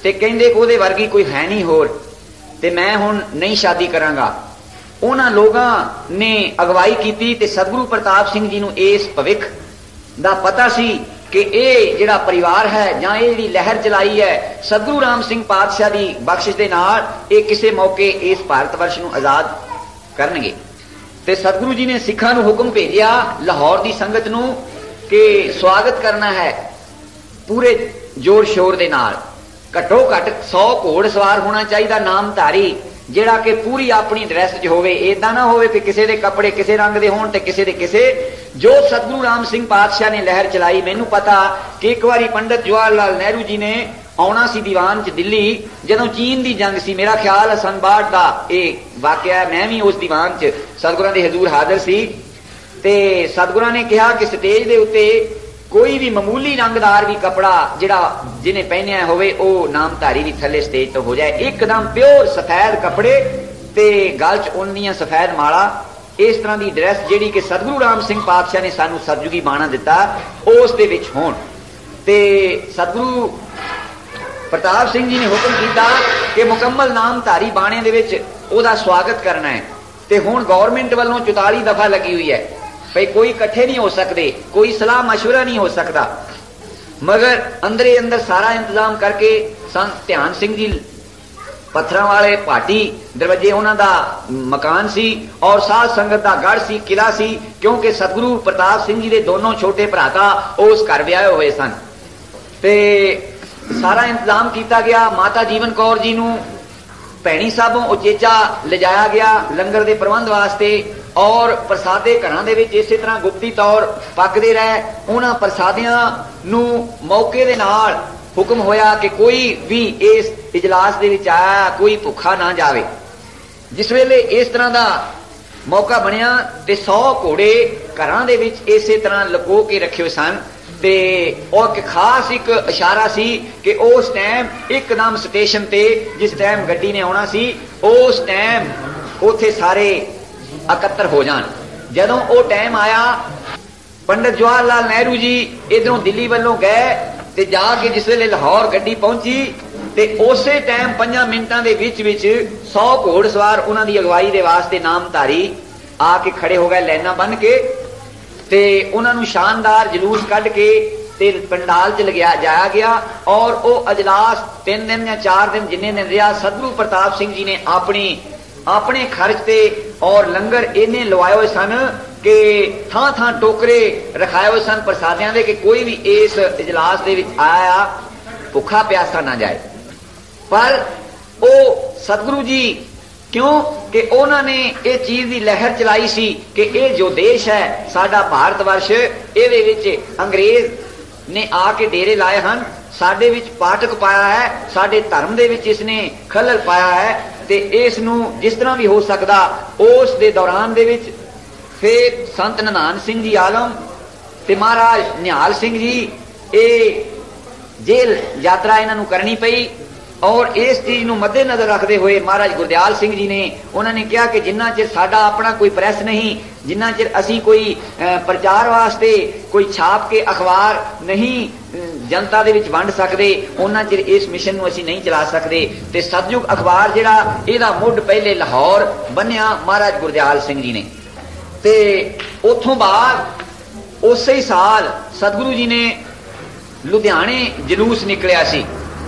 ते कहंदे कि ओहदे वर्गी कोई है नहीं होर। ਤੇ ਮੈਂ ਹੁਣ ਨਹੀਂ ਸ਼ਾਦੀ ਕਰਾਂਗਾ। ਉਹਨਾਂ ਲੋਕਾਂ ਨੇ ਅਗਵਾਈ ਕੀਤੀ ਤੇ ਸਤਿਗੁਰੂ ਪ੍ਰਤਾਪ ਸਿੰਘ ਜੀ ਨੂੰ ਇਸ ਭਵਿੱਖ ਦਾ ਪਤਾ ਸੀ ਕਿ ਇਹ ਜਿਹੜਾ ਪਰਿਵਾਰ ਹੈ ਜਾਂ ਇਹ ਜਿਹੜੀ ਲਹਿਰ ਚਲਾਈ ਹੈ ਸਤਿਗੁਰੂ ਰਾਮ ਸਿੰਘ ਪਾਤਸ਼ਾਹ ਦੀ ਬਖਸ਼ਿਸ਼ ਦੇ ਨਾਲ ਇਹ ਕਿਸੇ ਮੌਕੇ ਇਸ ਭਾਰਤ ਵਰਸ਼ ਨੂੰ ਆਜ਼ਾਦ ਕਰਨਗੇ। ਤੇ ਸਤਿਗੁਰੂ ਜੀ ਨੇ ਸਿੱਖਾਂ ਨੂੰ ਹੁਕਮ ਭੇਜਿਆ ਲਾਹੌਰ ਦੀ ਸੰਗਤ ਨੂੰ ਕਿ ਸਵਾਗਤ ਕਰਨਾ ਹੈ ਪੂਰੇ ਜ਼ੋਰ ਸ਼ੋਰ ਦੇ ਨਾਲ। ਘੱਟੋ ਘੱਟ 100 ਘੋੜ ਸਵਾਰ ਹੋਣਾ ਚਾਹੀਦਾ ਨਾਮਧਾਰੀ, ਜਿਹੜਾ ਕਿ ਪੂਰੀ ਆਪਣੀ ਡਰੈਸ 'ਚ ਹੋਵੇ। ਏਦਾਂ ਨਾ ਹੋਵੇ ਕਿ ਕਿਸੇ ਦੇ ਕੱਪੜੇ ਕਿਸੇ ਰੰਗ ਦੇ ਹੋਣ ਤੇ ਕਿਸੇ ਦੇ ਕਿਸੇ। ਜੋ ਸਤਿਗੁਰੂ ਰਾਮ ਸਿੰਘ ਪਾਤਸ਼ਾਹ ਨੇ ਲਹਿਰ ਚਲਾਈ, ਮੈਨੂੰ ਪਤਾ ਕਿ ਇੱਕ ਵਾਰੀ ਪੰਡਤ ਜਵਾਹਰ ਲਾਲ ਨਹਿਰੂ ਜੀ ਨੇ ਆਉਣਾ ਸੀ ਦੀਵਾਨ 'ਚ ਦਿੱਲੀ, ਜਦੋਂ ਚੀਨ ਦੀ ਜੰਗ ਸੀ। ਮੇਰਾ ਖਿਆਲ ਹੈ 1962 ਦਾ ਇਹ ਵਾਕਿਆ ਹੈ। ਮੈਂ ਵੀ ਉਸ ਦੀਵਾਨ 'ਚ ਸਤਿਗੁਰਾਂ ਦੇ ਹਜ਼ੂਰ ਹਾਜ਼ਰ ਸੀ ਤੇ ਸਤਿਗੁਰਾਂ ਨੇ ਕਿਹਾ ਕਿ ਸਟੇਜ ਦੇ ਉੱਤੇ ਕੋਈ ਵੀ ਮਾਮੂਲੀ ਰੰਗਦਾਰ ਵੀ ਕਪੜਾ ਜਿਹੜਾ ਜਿਹਨੇ ਪਹਿਨਿਆ ਹੋਵੇ ਉਹ ਨਾਮਧਾਰੀ ਵੀ ਥੱਲੇ ਸਟੇਜ ਤੋਂ ਹੋ ਜਾਏ। ਇੱਕਦਮ ਪਿਓਰ ਸਫੈਦ ਕੱਪੜੇ ਤੇ ਗਲ 'ਚ ਉੱਨ ਦੀਆਂ ਸਫੈਦ ਮਾਲਾ, ਇਸ ਤਰ੍ਹਾਂ ਦੀ ਡਰੈਸ ਜਿਹੜੀ ਕਿ ਸਤਿਗੁਰੂ ਰਾਮ ਸਿੰਘ ਪਾਤਸ਼ਾਹ ਨੇ ਸਾਨੂੰ ਸਤਜੁਗੀ ਬਾਣਾ ਦਿੱਤਾ ਉਸ ਦੇ ਵਿੱਚ ਹੋਣ। ਤੇ ਸਤਿਗੁਰੂ ਪ੍ਰਤਾਪ ਸਿੰਘ ਜੀ ਨੇ ਹੁਕਮ ਕੀਤਾ ਕਿ ਮੁਕੰਮਲ ਨਾਮਧਾਰੀ ਬਾਣੇ ਦੇ ਵਿੱਚ ਉਹਦਾ ਸਵਾਗਤ ਕਰਨਾ ਹੈ। ਤੇ ਹੁਣ ਗੌਰਮੈਂਟ ਵੱਲੋਂ 44 ਦਫਾ ਲੱਗੀ ਹੋਈ ਹੈ ਭਈ ਕੋਈ ਇਕੱਠੇ ਨਹੀਂ ਹੋ ਸਕਦੇ, ਕੋਈ ਸਲਾਹ ਮਸ਼ਵਰਾ ਨਹੀਂ ਹੋ ਸਕਦਾ, ਮਗਰ ਅੰਦਰੇ ਅੰਦਰ ਸਾਰਾ ਇੰਤਜ਼ਾਮ ਕਰਕੇ ਸੰਤ ਧਿਆਨ ਸਿੰਘ ਜੀ ਪੱਥਰਾਂ ਵਾਲੇ ਭਾਟੀ ਦਰਵਾਜ਼ੇ ਉਹਨਾਂ ਦਾ ਮਕਾਨ ਸੀ ਔਰ ਸਾਧ ਸੰਗਤ ਦਾ ਗੜ ਸੀ, ਕਿਲਾ ਸੀ, ਕਿਉਂਕਿ ਸਤਿਗੁਰੂ ਪ੍ਰਤਾਪ ਸਿੰਘ ਜੀ ਦੇ ਦੋਨੋਂ ਛੋਟੇ ਭਰਾਤਾ ਉਸ ਘਰ ਵਿਆਹੇ ਹੋਏ ਸਨ। ਤੇ ਸਾਰਾ ਇੰਤਜ਼ਾਮ ਕੀਤਾ ਗਿਆ। ਮਾਤਾ ਜੀਵਨ ਕੌਰ ਜੀ ਨੂੰ ਭੈਣੀ ਸਾਹਿਬੋਂ ਉਚੇਚਾ ਲਿਜਾਇਆ ਗਿਆ ਲੰਗਰ ਦੇ ਪ੍ਰਬੰਧ ਵਾਸਤੇ ਔਰ ਪ੍ਰਸਾਦੇ ਘਰਾਂ ਦੇ ਵਿੱਚ ਇਸੇ ਤਰ੍ਹਾਂ ਗੁਪਤੀ ਤੌਰ ਪੱਕਦੇ ਰਹੇ। ਉਹਨਾਂ ਪ੍ਰਸਾਦਿਆਂ ਨੂੰ ਮੌਕੇ ਦੇ ਨਾਲ ਹੁਕਮ ਹੋਇਆ ਕਿ ਕੋਈ ਵੀ ਇਸ ਇਜਲਾਸ ਦੇ ਵਿੱਚ ਆਇਆ ਕੋਈ ਭੁੱਖਾ ਨਾ ਜਾਵੇ। ਜਿਸ ਵੇਲੇ ਇਸ ਤਰ੍ਹਾਂ ਦਾ ਮੌਕਾ ਬਣਿਆ ਤੇ 100 ਘੋੜੇ ਘਰਾਂ ਦੇ ਵਿੱਚ ਇਸੇ ਤਰ੍ਹਾਂ ਲੁਕੋ ਕੇ ਰੱਖੇ ਸਨ ਤੇ ਉਹ ਇੱਕ ਖਾਸ ਇੱਕ ਇਸ਼ਾਰਾ ਸੀ ਕਿ ਉਸ ਟਾਈਮ ਇੱਕਦਮ ਸਟੇਸ਼ਨ ਤੇ ਜਿਸ ਟਾਈਮ ਗੱਡੀ ਨੇ ਆਉਣਾ ਸੀ ਉਸ ਟਾਈਮ ਉੱਥੇ ਸਾਰੇ ਇਕੱਤਰ ਹੋ ਜਾਣ। ਜਦੋਂ ਉਹ ਟਾਈਮ ਆਇਆ ਪੰਡਤ ਜਵਾਹਰ ਲਾਲ ਨਹਿਰੂ ਜੀ ਇਧਰੋਂ ਦਿੱਲੀ ਵੱਲੋਂ ਗਏ ਤੇ ਜਾ ਕੇ ਜਿਸ ਵੇਲੇ ਲਾਹੌਰ ਗੱਡੀ ਪਹੁੰਚੀ ਤੇ ਉਸੇ ਟਾਈਮ 5 ਮਿੰਟਾਂ ਦੇ ਵਿੱਚ 100 ਘੋੜ ਸਵਾਰ ਉਹਨਾਂ ਦੀ ਅਗਵਾਈ ਦੇ ਵਾਸਤੇ ਨਾਮਧਾਰੀ ਆ ਕੇ ਖੜੇ ਹੋ ਗਏ ਲਾਈਨਾਂ ਬੰਨ ਕੇ ਤੇ ਉਹਨਾਂ ਨੂੰ ਸ਼ਾਨਦਾਰ ਜਲੂਸ ਕੱਢ ਕੇ ਤੇ ਪੰਡਾਲ 'ਚ ਜਾਇਆ ਗਿਆ ਔਰ ਉਹ ਅਜਲਾਸ 3 ਦਿਨ ਜਾਂ 4 ਦਿਨ ਜਿੰਨੇ ਦਿਨ ਰਿਹਾ ਸਤਿਗੁਰੂ ਪ੍ਰਤਾਪ ਸਿੰਘ ਜੀ ਨੇ ਆਪਣੇ ਖਰਚ ਤੇ ਔਰ ਲੰਗਰ ਇਹਨੇ ਲਵਾਏ ਹੋਏ ਸਨ ਕਿ ਥਾਂ ਥਾਂ ਟੋਕਰੇ ਰਖਾਏ ਹੋਏ ਸਨ ਪ੍ਰਸਾਦਿਆਂ ਦੇ ਕਿ ਕੋਈ ਵੀ ਇਸ ਇਜਲਾਸ ਦੇ ਵਿੱਚ ਆਇਆ ਭੁੱਖਾ ਪਿਆਸਾ ਨਾ ਜਾਏ। ਪਰ ਉਹ ਸਤਿਗੁਰੂ ਜੀ ਕਿਉਂ ਕਿ ਉਹਨਾਂ ਨੇ ਇਹ ਚੀਜ਼ ਦੀ ਲਹਿਰ ਚਲਾਈ ਸੀ ਕਿ ਇਹ ਜੋ ਦੇਸ਼ ਹੈ ਸਾਡਾ ਭਾਰਤ ਵਰਸ਼ ਇਹਦੇ ਵਿੱਚ ਅੰਗਰੇਜ਼ ਨੇ ਆ ਕੇ ਡੇਰੇ ਲਾਏ ਹਨ, ਸਾਡੇ ਵਿੱਚ ਪਾਟਕ ਪਾਇਆ ਹੈ, ਸਾਡੇ ਧਰਮ ਦੇ ਵਿੱਚ ਇਸਨੇ ਖਲਲ ਪਾਇਆ ਹੈ ਤੇ ਇਸ ਨੂੰ ਜਿਸ ਤਰ੍ਹਾਂ ਵੀ ਹੋ ਸਕਦਾ ਉਸ ਦੇ ਦੌਰਾਨ ਦੇ ਵਿੱਚ ਫਿਰ ਸੰਤ ਨਿਧਾਨ ਸਿੰਘ ਜੀ ਆਲਮ ਤੇ ਮਹਾਰਾਜ ਨਿਹਾਲ ਸਿੰਘ ਜੀ ਇਹ ਜੇਲ੍ਹ ਯਾਤਰਾ ਇਹਨਾਂ ਨੂੰ ਕਰਨੀ ਪਈ ਔਰ ਇਸ ਚੀਜ਼ ਨੂੰ ਮੱਦੇ ਨਜ਼ਰ ਰੱਖਦੇ ਹੋਏ ਮਹਾਰਾਜ ਗੁਰਦਿਆਲ ਸਿੰਘ ਜੀ ਨੇ ਉਹਨਾਂ ਨੇ ਕਿਹਾ ਕਿ ਜਿੰਨਾ ਚਿਰ ਸਾਡਾ ਆਪਣਾ ਕੋਈ ਪ੍ਰੈਸ ਨਹੀਂ, ਜਿੰਨਾ ਚਿਰ ਅਸੀਂ ਕੋਈ ਪ੍ਰਚਾਰ ਵਾਸਤੇ ਕੋਈ ਛਾਪ ਕੇ ਅਖਬਾਰ ਨਹੀਂ ਜਨਤਾ ਦੇ ਵਿੱਚ ਵੰਡ ਸਕਦੇ ਉਹਨਾਂ ਚਿਰ ਇਸ ਮਿਸ਼ਨ ਨੂੰ ਅਸੀਂ ਨਹੀਂ ਚਲਾ ਸਕਦੇ। ਤੇ ਸਤਜੁਗ ਅਖਬਾਰ ਜਿਹੜਾ ਇਹਦਾ ਮੁੱਢ ਪਹਿਲੇ ਲਾਹੌਰ ਬੰਨਿਆ ਮਹਾਰਾਜ ਗੁਰਦਿਆਲ ਸਿੰਘ ਜੀ ਨੇ ਤੇ ਉੱਥੋਂ ਬਾਅਦ ਉਸੇ ਸਾਲ ਸਤਿਗੁਰੂ ਜੀ ਨੇ ਲੁਧਿਆਣੇ ਜਲੂਸ ਨਿਕਲਿਆ ਸੀ।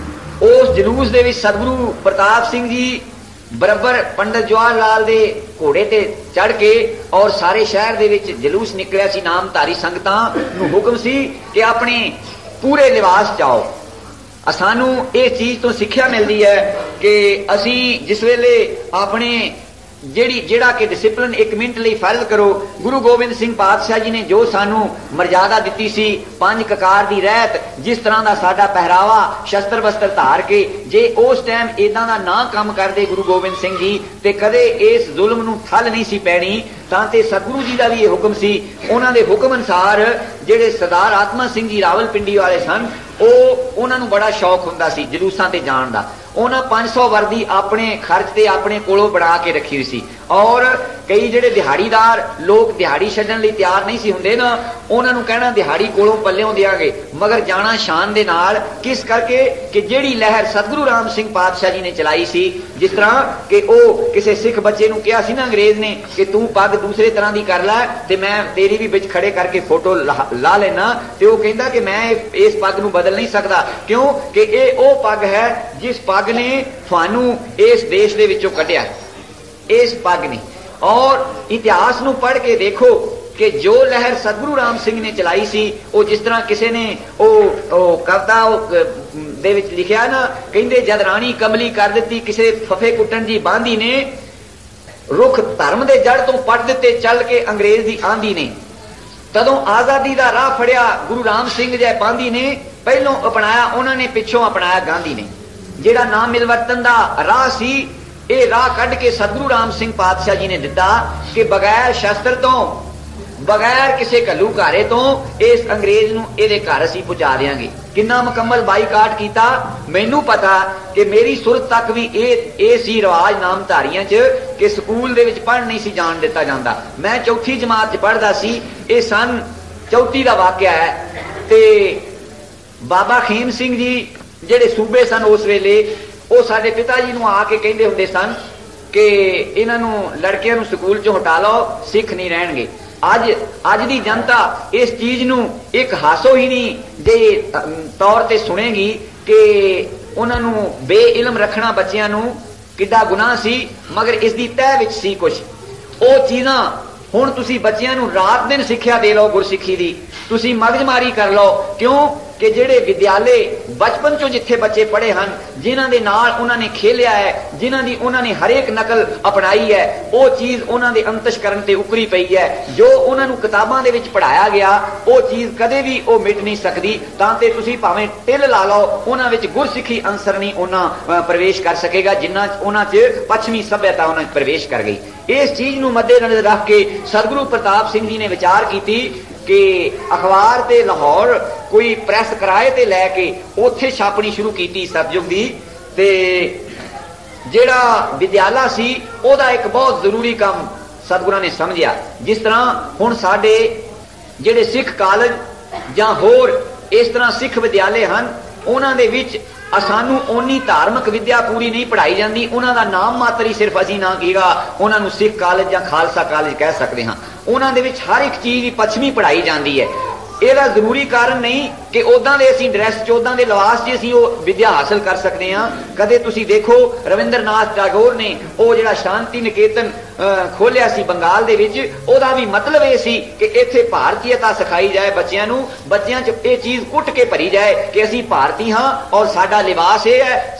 ਉਸ ਜਲੂਸ ਦੇ ਵਿੱਚ ਸਤਿਗੁਰੂ ਪ੍ਰਤਾਪ ਸਿੰਘ ਜੀ ਬਰਾਬਰ ਪੰਡਤ ਜਵਾਹਰ ਲਾਲ ਦੇ ਘੋੜੇ ਤੇ ਚੜ ਕੇ ਔਰ ਸਾਰੇ ਸ਼ਹਿਰ ਦੇ ਵਿੱਚ ਜਲੂਸ ਨਿਕਲਿਆ ਸੀ। ਨਾਮਧਾਰੀ ਸੰਗਤਾਂ ਨੂੰ ਹੁਕਮ ਸੀ ਕਿ ਆਪਣੇ ਪੂਰੇ ਲਿਬਾਸ 'ਚ ਆਓ। ਸਾਨੂੰ ਇਹ ਚੀਜ਼ ਤੋਂ ਸਿੱਖਿਆ ਮਿਲਦੀ ਹੈ ਕਿ ਅਸੀਂ ਜਿਸ ਵੇਲੇ ਆਪਣੇ ਜਿਹੜਾ ਕਿ ਡਿਸਿਪਲਿਨ 1 ਮਿੰਟ ਲਈ ਫਾਇਲ ਕਰੋ, ਗੁਰੂ ਗੋਬਿੰਦ ਸਿੰਘ ਪਾਤਸ਼ਾਹ ਜੀ ਨੇ ਜੋ ਸਾਨੂੰ ਮਰਜ਼ਾਦਾ ਦਿੱਤੀ ਸੀ 5 ਕਕਾਰ ਦੀ ਰਹਿਤ, ਜਿਸ ਤਰ੍ਹਾਂ ਦਾ ਸਾਡਾ ਪਹਿਰਾਵਾ ਸ਼ਸਤਰ ਵਸਤਰ ਧਾਰ ਕੇ, ਜੇ ਉਸ ਟਾਈਮ ਇਦਾਂ ਦਾ ਨਾ ਕੰਮ ਕਰਦੇ ਗੁਰੂ ਗੋਬਿੰਦ ਸਿੰਘ ਜੀ ਤੇ ਕਦੇ ਇਸ ਜ਼ੁਲਮ ਨੂੰ ਠੱਲ ਨਹੀਂ ਸੀ ਪੈਣੀ। ਤਾਂ ਤੇ ਸਤਿਗੁਰੂ ਜੀ ਦਾ ਵੀ ਇਹ ਹੁਕਮ ਸੀ। ਉਹਨਾਂ ਦੇ ਹੁਕਮ ਅਨੁਸਾਰ ਜਿਹੜੇ ਸਰਦਾਰ ਆਤਮਾ ਸਿੰਘ ਜੀ ਰਾਵਲਪਿੰਡੀ ਵਾਲੇ ਸਨ ਉਹਨਾਂ ਨੂੰ ਬੜਾ ਸ਼ੌਕ ਹੁੰਦਾ ਸੀ ਜਲੂਸਾਂ ਤੇ ਜਾਣ ਦਾ। ਉਹਨਾਂ 500 ਵਰਦੀ ਆਪਣੇ ਖਰਚ ਤੇ ਆਪਣੇ ਕੋਲੋਂ ਬਣਾ ਕੇ ਰੱਖੀ ਹੋਈ ਸੀ और कई ਜਿਹੜੇ ਦਿਹਾੜੀਦਾਰ ਲੋਕ ਦਿਹਾੜੀ ਛੱਡਣ ਲਈ ਤਿਆਰ ਨਹੀਂ ਸੀ ਹੁੰਦੇ ਨਾ, ਉਹਨਾਂ ਨੂੰ ਕਹਿਣਾ ਦਿਹਾੜੀ ਕੋਲੋਂ ਪੱਲਿਓਂ ਦਿਆਂਗੇ, ਮਗਰ ਜਾਣਾ ਸ਼ਾਨ ਦੇ ਨਾਲ। ਕਿਸ ਕਰਕੇ ਕਿ ਜਿਹੜੀ ਲਹਿਰ ਸਤਿਗੁਰੂ ਰਾਮ ਸਿੰਘ ਪਾਤਸ਼ਾਹ ਜੀ ਨੇ ਚਲਾਈ ਸੀ, ਜਿਸ ਤਰ੍ਹਾਂ ਕਿ ਉਹ ਕਿਸੇ ਸਿੱਖ ਬੱਚੇ ਨੂੰ ਕਿਹਾ ਸੀ ਨਾ ਅੰਗਰੇਜ਼ ਨੇ ਕਿ ਤੂੰ ਪੱਗ ਦੂਸਰੇ ਤਰ੍ਹਾਂ ਦੀ ਕਰ ਲੈ ਤੇ ਮੈਂ ਤੇਰੀ ਵੀ ਵਿੱਚ ਖੜੇ ਕਰਕੇ ਫੋਟੋ ਲਾ ਲੈਣਾ, ਤੇ ਉਹ ਕਹਿੰਦਾ ਕਿ ਮੈਂ ਇਸ ਪੱਗ ਨੂੰ ਬਦਲ ਨਹੀਂ ਸਕਦਾ। ਕਿਉਂ ਕਿ ਇਹ ਉਹ ਪੱਗ ਹੈ ਜਿਸ ਪੱਗ ਨੇ ਤੁਹਾਨੂੰ ਇਸ ਦੇਸ਼ ਦੇ ਵਿੱਚੋਂ ਕੱਢਿਆ, ਇਸ ਪੱਗ ਨੇ। ਔਰ ਇਤਿਹਾਸ ਨੂੰ ਪੜ੍ਹ ਕੇ ਦੇਖੋ ਕਿ ਜੋ ਲਹਿਰ ਸਤਿਗੁਰੂ ਰਾਮ ਸਿੰਘ ਨੇ ਚਲਾਈ ਸੀ, ਉਹ ਜਿਸ ਤਰ੍ਹਾਂ ਕਿਸੇ ਨੇ ਉਹ ਕਵਿਤਾ ਦੇ ਵਿੱਚ ਲਿਖਿਆ ਨਾ, ਕਹਿੰਦੇ ਜਦ ਰਾਣੀ ਕਮਲੀ ਕਰ ਦਿੱਤੀ ਕਿਸੇ ਫਫੇ ਕੁੱਟਣ ਦੀ ਬਾਂਦੀ ਨੇ, ਰੁੱਖ ਧਰਮ ਦੇ ਜੜ ਤੋਂ ਪੱਟ ਦਿੱਤੇ ਚੱਲ ਕੇ ਅੰਗਰੇਜ਼ ਦੀ ਆਂਦੀ ਨੇ, ਤਦੋਂ ਆਜ਼ਾਦੀ ਦਾ ਰਾਹ ਫੜਿਆ ਗੁਰੂ ਰਾਮ ਸਿੰਘ ਜੈ ਪਾਂਦੀ ਨੇ, ਪਹਿਲੋਂ ਅਪਣਾਇਆ ਉਹਨਾਂ ਨੇ ਪਿੱਛੋਂ ਅਪਣਾਇਆ ਗਾਂਧੀ ਨੇ। ਜਿਹੜਾ ਨਾਮ ਮਿਲਵਰਤਨ ਦਾ ਰਾਹ ਸੀ, ਇਹ ਰਾਹ ਕੱਢ ਕੇ ਸਤਿਗੁਰੂ ਰਾਮ ਸਿੰਘ ਪਾਤਸ਼ਾਹ ਜੀ ਨੇ ਦਿੱਤਾ ਕਿ ਬਗੈਰ ਸ਼ਸਤਰ ਤੋਂ, ਬਗੈਰ ਕਿਸੇ ਘੱਲੂਘਾਰੇ ਤੋਂ ਇਸ ਅੰਗਰੇਜ਼ ਨੂੰ ਇਹਦੇ ਘਰ ਅਸੀਂ ਪਹੁੰਚਾ ਦਿਆਂਗੇ। ਕਿੰਨਾ ਮੁਕੰਮਲ ਬਾਈਕਾਟ ਕੀਤਾ। ਮੈਨੂੰ ਪਤਾ ਕਿ ਮੇਰੀ ਸੁਰਤ ਤੱਕ ਵੀ ਇਹ ਸੀ ਰਿਵਾਜ ਨਾਮਧਾਰੀਆਂ 'ਚ ਕਿ ਸਕੂਲ ਦੇ ਵਿੱਚ ਪੜ੍ਹਨ ਨਹੀਂ ਸੀ ਜਾਣ ਦਿੱਤਾ ਜਾਂਦਾ। ਮੈਂ ਚੌਥੀ ਜਮਾਤ 'ਚ ਪੜ੍ਹਦਾ ਸੀ, ਇਹ ਸਨ 34 ਦਾ ਵਾਕਿਆ ਹੈ। ਤੇ ਬਾਬਾ ਖੇਮ ਸਿੰਘ ਜੀ ਜਿਹੜੇ ਸੂਬੇ ਸਨ ਉਸ ਵੇਲੇ, ਉਹ ਸਾਡੇ ਪਿਤਾ ਜੀ ਨੂੰ ਆ ਕੇ ਕਹਿੰਦੇ ਹੁੰਦੇ ਸਨ ਕਿ ਇਹਨਾਂ ਨੂੰ ਲੜਕਿਆਂ ਨੂੰ ਸਕੂਲ 'ਚੋਂ ਹਟਾ ਲਓ, ਸਿੱਖ ਨਹੀਂ ਰਹਿਣਗੇ। ਅੱਜ ਦੀ ਜਨਤਾ ਇਸ ਚੀਜ਼ ਨੂੰ ਇੱਕ ਹਾਸੋਹੀਣੀ ਦੇ ਤੌਰ ਤੇ ਸੁਣੇਗੀ ਕਿ ਉਹਨਾਂ ਨੂੰ ਬੇਇਲਮ ਰੱਖਣਾ ਬੱਚਿਆਂ ਨੂੰ ਕਿੱਡਾ ਗੁਨਾਹ ਸੀ, ਮਗਰ ਇਸ ਦੀ ਤਹਿ ਵਿੱਚ ਸੀ ਕੁਛ ਉਹ ਚੀਜ਼ਾਂ। ਹੁਣ ਤੁਸੀਂ ਬੱਚਿਆਂ ਨੂੰ ਰਾਤ ਦਿਨ ਸਿੱਖਿਆ ਦੇ ਲਓ ਗੁਰਸਿੱਖੀ ਦੀ, ਤੁਸੀਂ ਮਗਜਮਾਰੀ ਕਰ ਲਓ। ਕਿਉਂ ਕਿ ਜਿਹੜੇ ਵਿਦਿਆਲੇ ਬਚਪਨ ਚੋਂ ਜਿੱਥੇ ਬੱਚੇ ਪੜ੍ਹੇ ਹਨ, ਜਿਨ੍ਹਾਂ ਦੇ ਨਾਲ ਉਹਨਾਂ ਨੇ ਖੇਲਿਆ ਹੈ, ਜਿਨ੍ਹਾਂ ਦੀ ਉਹਨਾਂ ਨੇ ਹਰੇਕ ਨਕਲ ਅਪਣਾਈ ਹੈ, ਉਹ ਚੀਜ਼ ਉਹਨਾਂ ਦੇ ਅੰਤਸ਼ਕਰਨ ਤੇ ਉਕਰੀ ਪਈ ਹੈ। ਜੋ ਉਹਨਾਂ ਨੂੰ ਕਿਤਾਬਾਂ ਦੇ ਵਿੱਚ ਪੜ੍ਹਾਇਆ ਗਿਆ, ਉਹ ਚੀਜ਼ ਕਦੇ ਵੀ ਉਹ ਮਿਟ ਨਹੀਂ ਸਕਦੀ। ਤਾਂ ਤੇ ਤੁਸੀਂ ਭਾਵੇਂ ਟਿੱਲ ਲਾ ਲਓ, ਉਹਨਾਂ ਵਿੱਚ ਗੁਰਸਿੱਖੀ ਅੰਸਰ ਨਹੀਂ ਉਹਨਾਂ ਪ੍ਰਵੇਸ਼ ਕਰ ਸਕੇਗਾ ਜਿੰਨਾ ਉਹਨਾਂ 'ਚ ਪੱਛਮੀ ਸੱਭਿਅਤਾ ਉਹਨਾਂ 'ਚ ਪ੍ਰਵੇਸ਼ ਕਰ ਗਈ। ਇਸ ਚੀਜ਼ ਨੂੰ ਮੱਦੇਨਜ਼ਰ ਰੱਖ ਕੇ ਸਤਿਗੁਰੂ ਪ੍ਰਤਾਪ ਸਿੰਘ ਜੀ ਨੇ ਵਿਚਾਰ ਕੀਤੀ ਕਿ ਅਖਬਾਰ ਤੇ ਲਾਹੌਰ ਕੋਈ ਪ੍ਰੈਸ ਕਿਰਾਏ ਤੇ ਲੈ ਕੇ ਉੱਥੇ ਛਾਪਣੀ ਸ਼ੁਰੂ ਕੀਤੀ ਸਤਿਯੁਗ ਦੀ। ਤੇ ਜਿਹੜਾ ਵਿਦਿਆਲਾ ਸੀ ਉਹਦਾ ਇੱਕ ਬਹੁਤ ਜ਼ਰੂਰੀ ਕੰਮ ਸਤਿਗੁਰਾਂ ਨੇ ਸਮਝਿਆ। ਜਿਸ ਤਰ੍ਹਾਂ ਹੁਣ ਸਾਡੇ ਜਿਹੜੇ ਸਿੱਖ ਕਾਲਜ ਜਾਂ ਹੋਰ ਇਸ ਤਰ੍ਹਾਂ ਸਿੱਖ ਵਿਦਿਆਲੇ ਹਨ, ਉਹਨਾਂ ਦੇ ਵਿੱਚ ਸਾਨੂੰ ਓਨੀ ਧਾਰਮਿਕ ਵਿਦਿਆ ਪੂਰੀ ਨਹੀਂ ਪੜ੍ਹਾਈ ਜਾਂਦੀ। ਉਹਨਾਂ ਦਾ ਨਾਮ ਮਾਤਰ ਹੀ ਸਿਰਫ ਅਸੀਂ ਨਾ ਕਹੀਗਾ ਉਹਨਾਂ ਨੂੰ ਸਿੱਖ ਕਾਲਜ ਜਾਂ ਖਾਲਸਾ ਕਾਲਜ ਕਹਿ ਸਕਦੇ ਹਾਂ। ਉਹਨਾਂ ਦੇ ਵਿੱਚ ਹਰ ਇੱਕ ਚੀਜ਼ ਹੀ ਪੱਛਮੀ ਪੜ੍ਹਾਈ ਜਾਂਦੀ ਹੈ। ਇਹਦਾ ਜ਼ਰੂਰੀ ਕਾਰਨ ਨਹੀਂ ਕਿ ਉਦਾਂ ਦੇ ਅਸੀਂ ਡਰੈਸ 'ਚ, ਉਦਾਂ ਦੇ ਲਿਬਾਸ 'ਚ ਅਸੀਂ ਉਹ ਵਿਦਿਆ ਹਾਸਲ ਕਰ ਸਕਦੇ ਹਾਂ। ਕਦੇ ਤੁਸੀਂ ਦੇਖੋ ਰਵਿੰਦਰਨਾਥ ਟੈਗੋਰ ਨੇ ਉਹ ਜਿਹੜਾ ਸ਼ਾਂਤੀ ਨਿਕੇਤਨ ਖੋਲਿਆ ਸੀ ਬੰਗਾਲ ਦੇ ਵਿੱਚ, ਉਹਦਾ ਵੀ ਮਤਲਬ ਇਹ ਸੀ ਕਿ ਇੱਥੇ ਭਾਰਤੀਅਤਾ ਸਿਖਾਈ ਜਾਏ ਬੱਚਿਆਂ ਨੂੰ, ਬੱਚਿਆਂ 'ਚ ਇਹ ਚੀਜ਼ ਕੁੱਟ ਕੇ ਭਰੀ ਜਾਏ ਕਿ ਅਸੀਂ ਭਾਰਤੀ ਹਾਂ ਔਰ ਸਾਡਾ ਲਿਬਾਸ ਇਹ ਹੈ,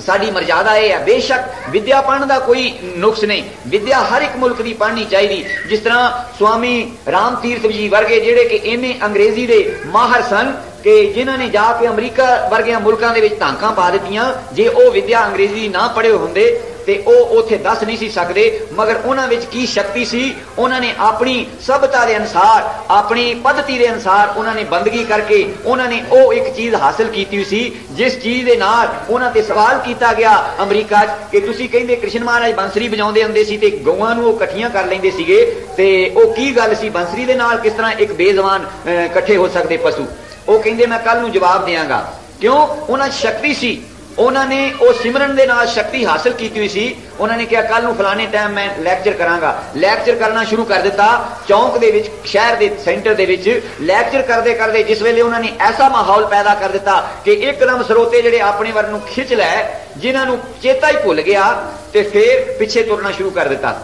ਸਾਡੀ ਮਰਜ਼ਾਦਾ ਇਹ ਹੈ। ਬੇਸ਼ੱਕ ਵਿਦਿਆ ਪੜ੍ਹਨ ਦਾ ਕੋਈ ਨੁਕਸ ਨਹੀਂ, ਵਿਦਿਆ ਹਰ ਇੱਕ ਮੁਲਕ ਦੀ ਪੜ੍ਹਨੀ ਚਾਹੀਦੀ। ਜਿਸ ਤਰ੍ਹਾਂ ਸਵਾਮੀ ਰਾਮ ਤੀਰਥ ਜੀ ਵਰਗੇ ਜਿਹੜੇ ਕਿ ਇੰਨੇ ਅੰਗਰੇਜ਼ੀ ਦੇ ਮਾਹਰ ਸਨ ਕਿ ਜਿਨ੍ਹਾਂ ਨੇ ਜਾ ਕੇ ਅਮਰੀਕਾ ਵਰਗਿਆਂ ਮੁਲਕਾਂ ਦੇ ਵਿੱਚ ਧਾਕਾਂ ਪਾ ਦਿੱਤੀਆਂ, ਜੇ ਉਹ ਵਿਦਿਆ ਅੰਗਰੇਜ਼ੀ ਨਾ ਪੜ੍ਹੇ ਹੁੰਦੇ ਤੇ ਉਹ ਉੱਥੇ ਦੱਸ ਨਹੀਂ ਸੀ ਸਕਦੇ। ਮਗਰ ਉਹਨਾਂ ਵਿੱਚ ਕੀ ਸ਼ਕਤੀ ਸੀ, ਉਹਨਾਂ ਨੇ ਆਪਣੀ ਸਭਤਾ ਦੇ ਅਨੁਸਾਰ, ਆਪਣੀ ਪੱਧਤੀ ਦੇ ਅਨੁਸਾਰ ਉਹਨਾਂ ਨੇ ਬੰਦਗੀ ਕਰਕੇ ਉਹਨਾਂ ਨੇ ਉਹ ਇੱਕ ਚੀਜ਼ ਹਾਸਲ ਕੀਤੀ ਹੋਈ ਸੀ ਜਿਸ ਚੀਜ਼ ਦੇ ਨਾਲ ਉਹਨਾਂ ਤੇ ਸਵਾਲ ਕੀਤਾ ਗਿਆ ਅਮਰੀਕਾ 'ਚ ਕਿ ਤੁਸੀਂ ਕਹਿੰਦੇ ਕ੍ਰਿਸ਼ਨ ਮਹਾਰਾਜ ਬੰਸਰੀ ਵਜਾਉਂਦੇ ਹੁੰਦੇ ਸੀ ਤੇ ਗਊਆਂ ਨੂੰ ਉਹ ਇਕੱਠੀਆਂ ਕਰ ਲੈਂਦੇ ਸੀਗੇ, ਤੇ ਉਹ ਕੀ ਗੱਲ ਸੀ, ਬੰਸਰੀ ਦੇ ਨਾਲ ਕਿਸ ਤਰ੍ਹਾਂ ਇੱਕ ਬੇਜ਼ਬਾਨ ਇਕੱਠੇ ਹੋ ਸਕਦੇ ਪਸ਼ੂ? ਉਹ ਕਹਿੰਦੇ ਮੈਂ ਕੱਲ ਨੂੰ ਜਵਾਬ ਦਿਆਂਗਾ। ਕਿਉਂ? ਉਹਨਾਂ 'ਚ ਸ਼ਕਤੀ ਸੀ, ਉਹਨਾਂ ਨੇ ਉਹ ਸਿਮਰਨ ਦੇ ਨਾਲ ਸ਼ਕਤੀ ਹਾਸਲ ਕੀਤੀ ਹੋਈ ਸੀ। ਉਹਨਾਂ ਨੇ ਕਿਹਾ ਕੱਲ ਨੂੰ ਫਲਾਣੇ ਟਾਈਮ ਮੈਂ ਲੈਕਚਰ ਕਰਾਂਗਾ। ਲੈਕਚਰ ਕਰਨਾ ਸ਼ੁਰੂ ਕਰ ਦਿੱਤਾ ਚੌਂਕ ਦੇ ਵਿੱਚ, ਸ਼ਹਿਰ ਦੇ ਸੈਂਟਰ ਦੇ ਵਿੱਚ। ਲੈਕਚਰ ਕਰਦੇ ਕਰਦੇ ਜਿਸ ਵੇਲੇ ਉਹਨਾਂ ਨੇ ਐਸਾ ਮਾਹੌਲ ਪੈਦਾ ਕਰ ਦਿੱਤਾ ਕਿ ਇੱਕਦਮ ਸਰੋਤੇ ਜਿਹੜੇ ਆਪਣੇ ਵੱਲ ਨੂੰ ਖਿੱਚ ਲੈ, ਜਿਨ੍ਹਾਂ ਨੂੰ ਚੇਤਾ ਹੀ ਭੁੱਲ ਗਿਆ, ਤੇ ਫਿਰ ਪਿੱਛੇ ਤੁਰਨਾ ਸ਼ੁਰੂ ਕਰ ਦਿੱਤਾ,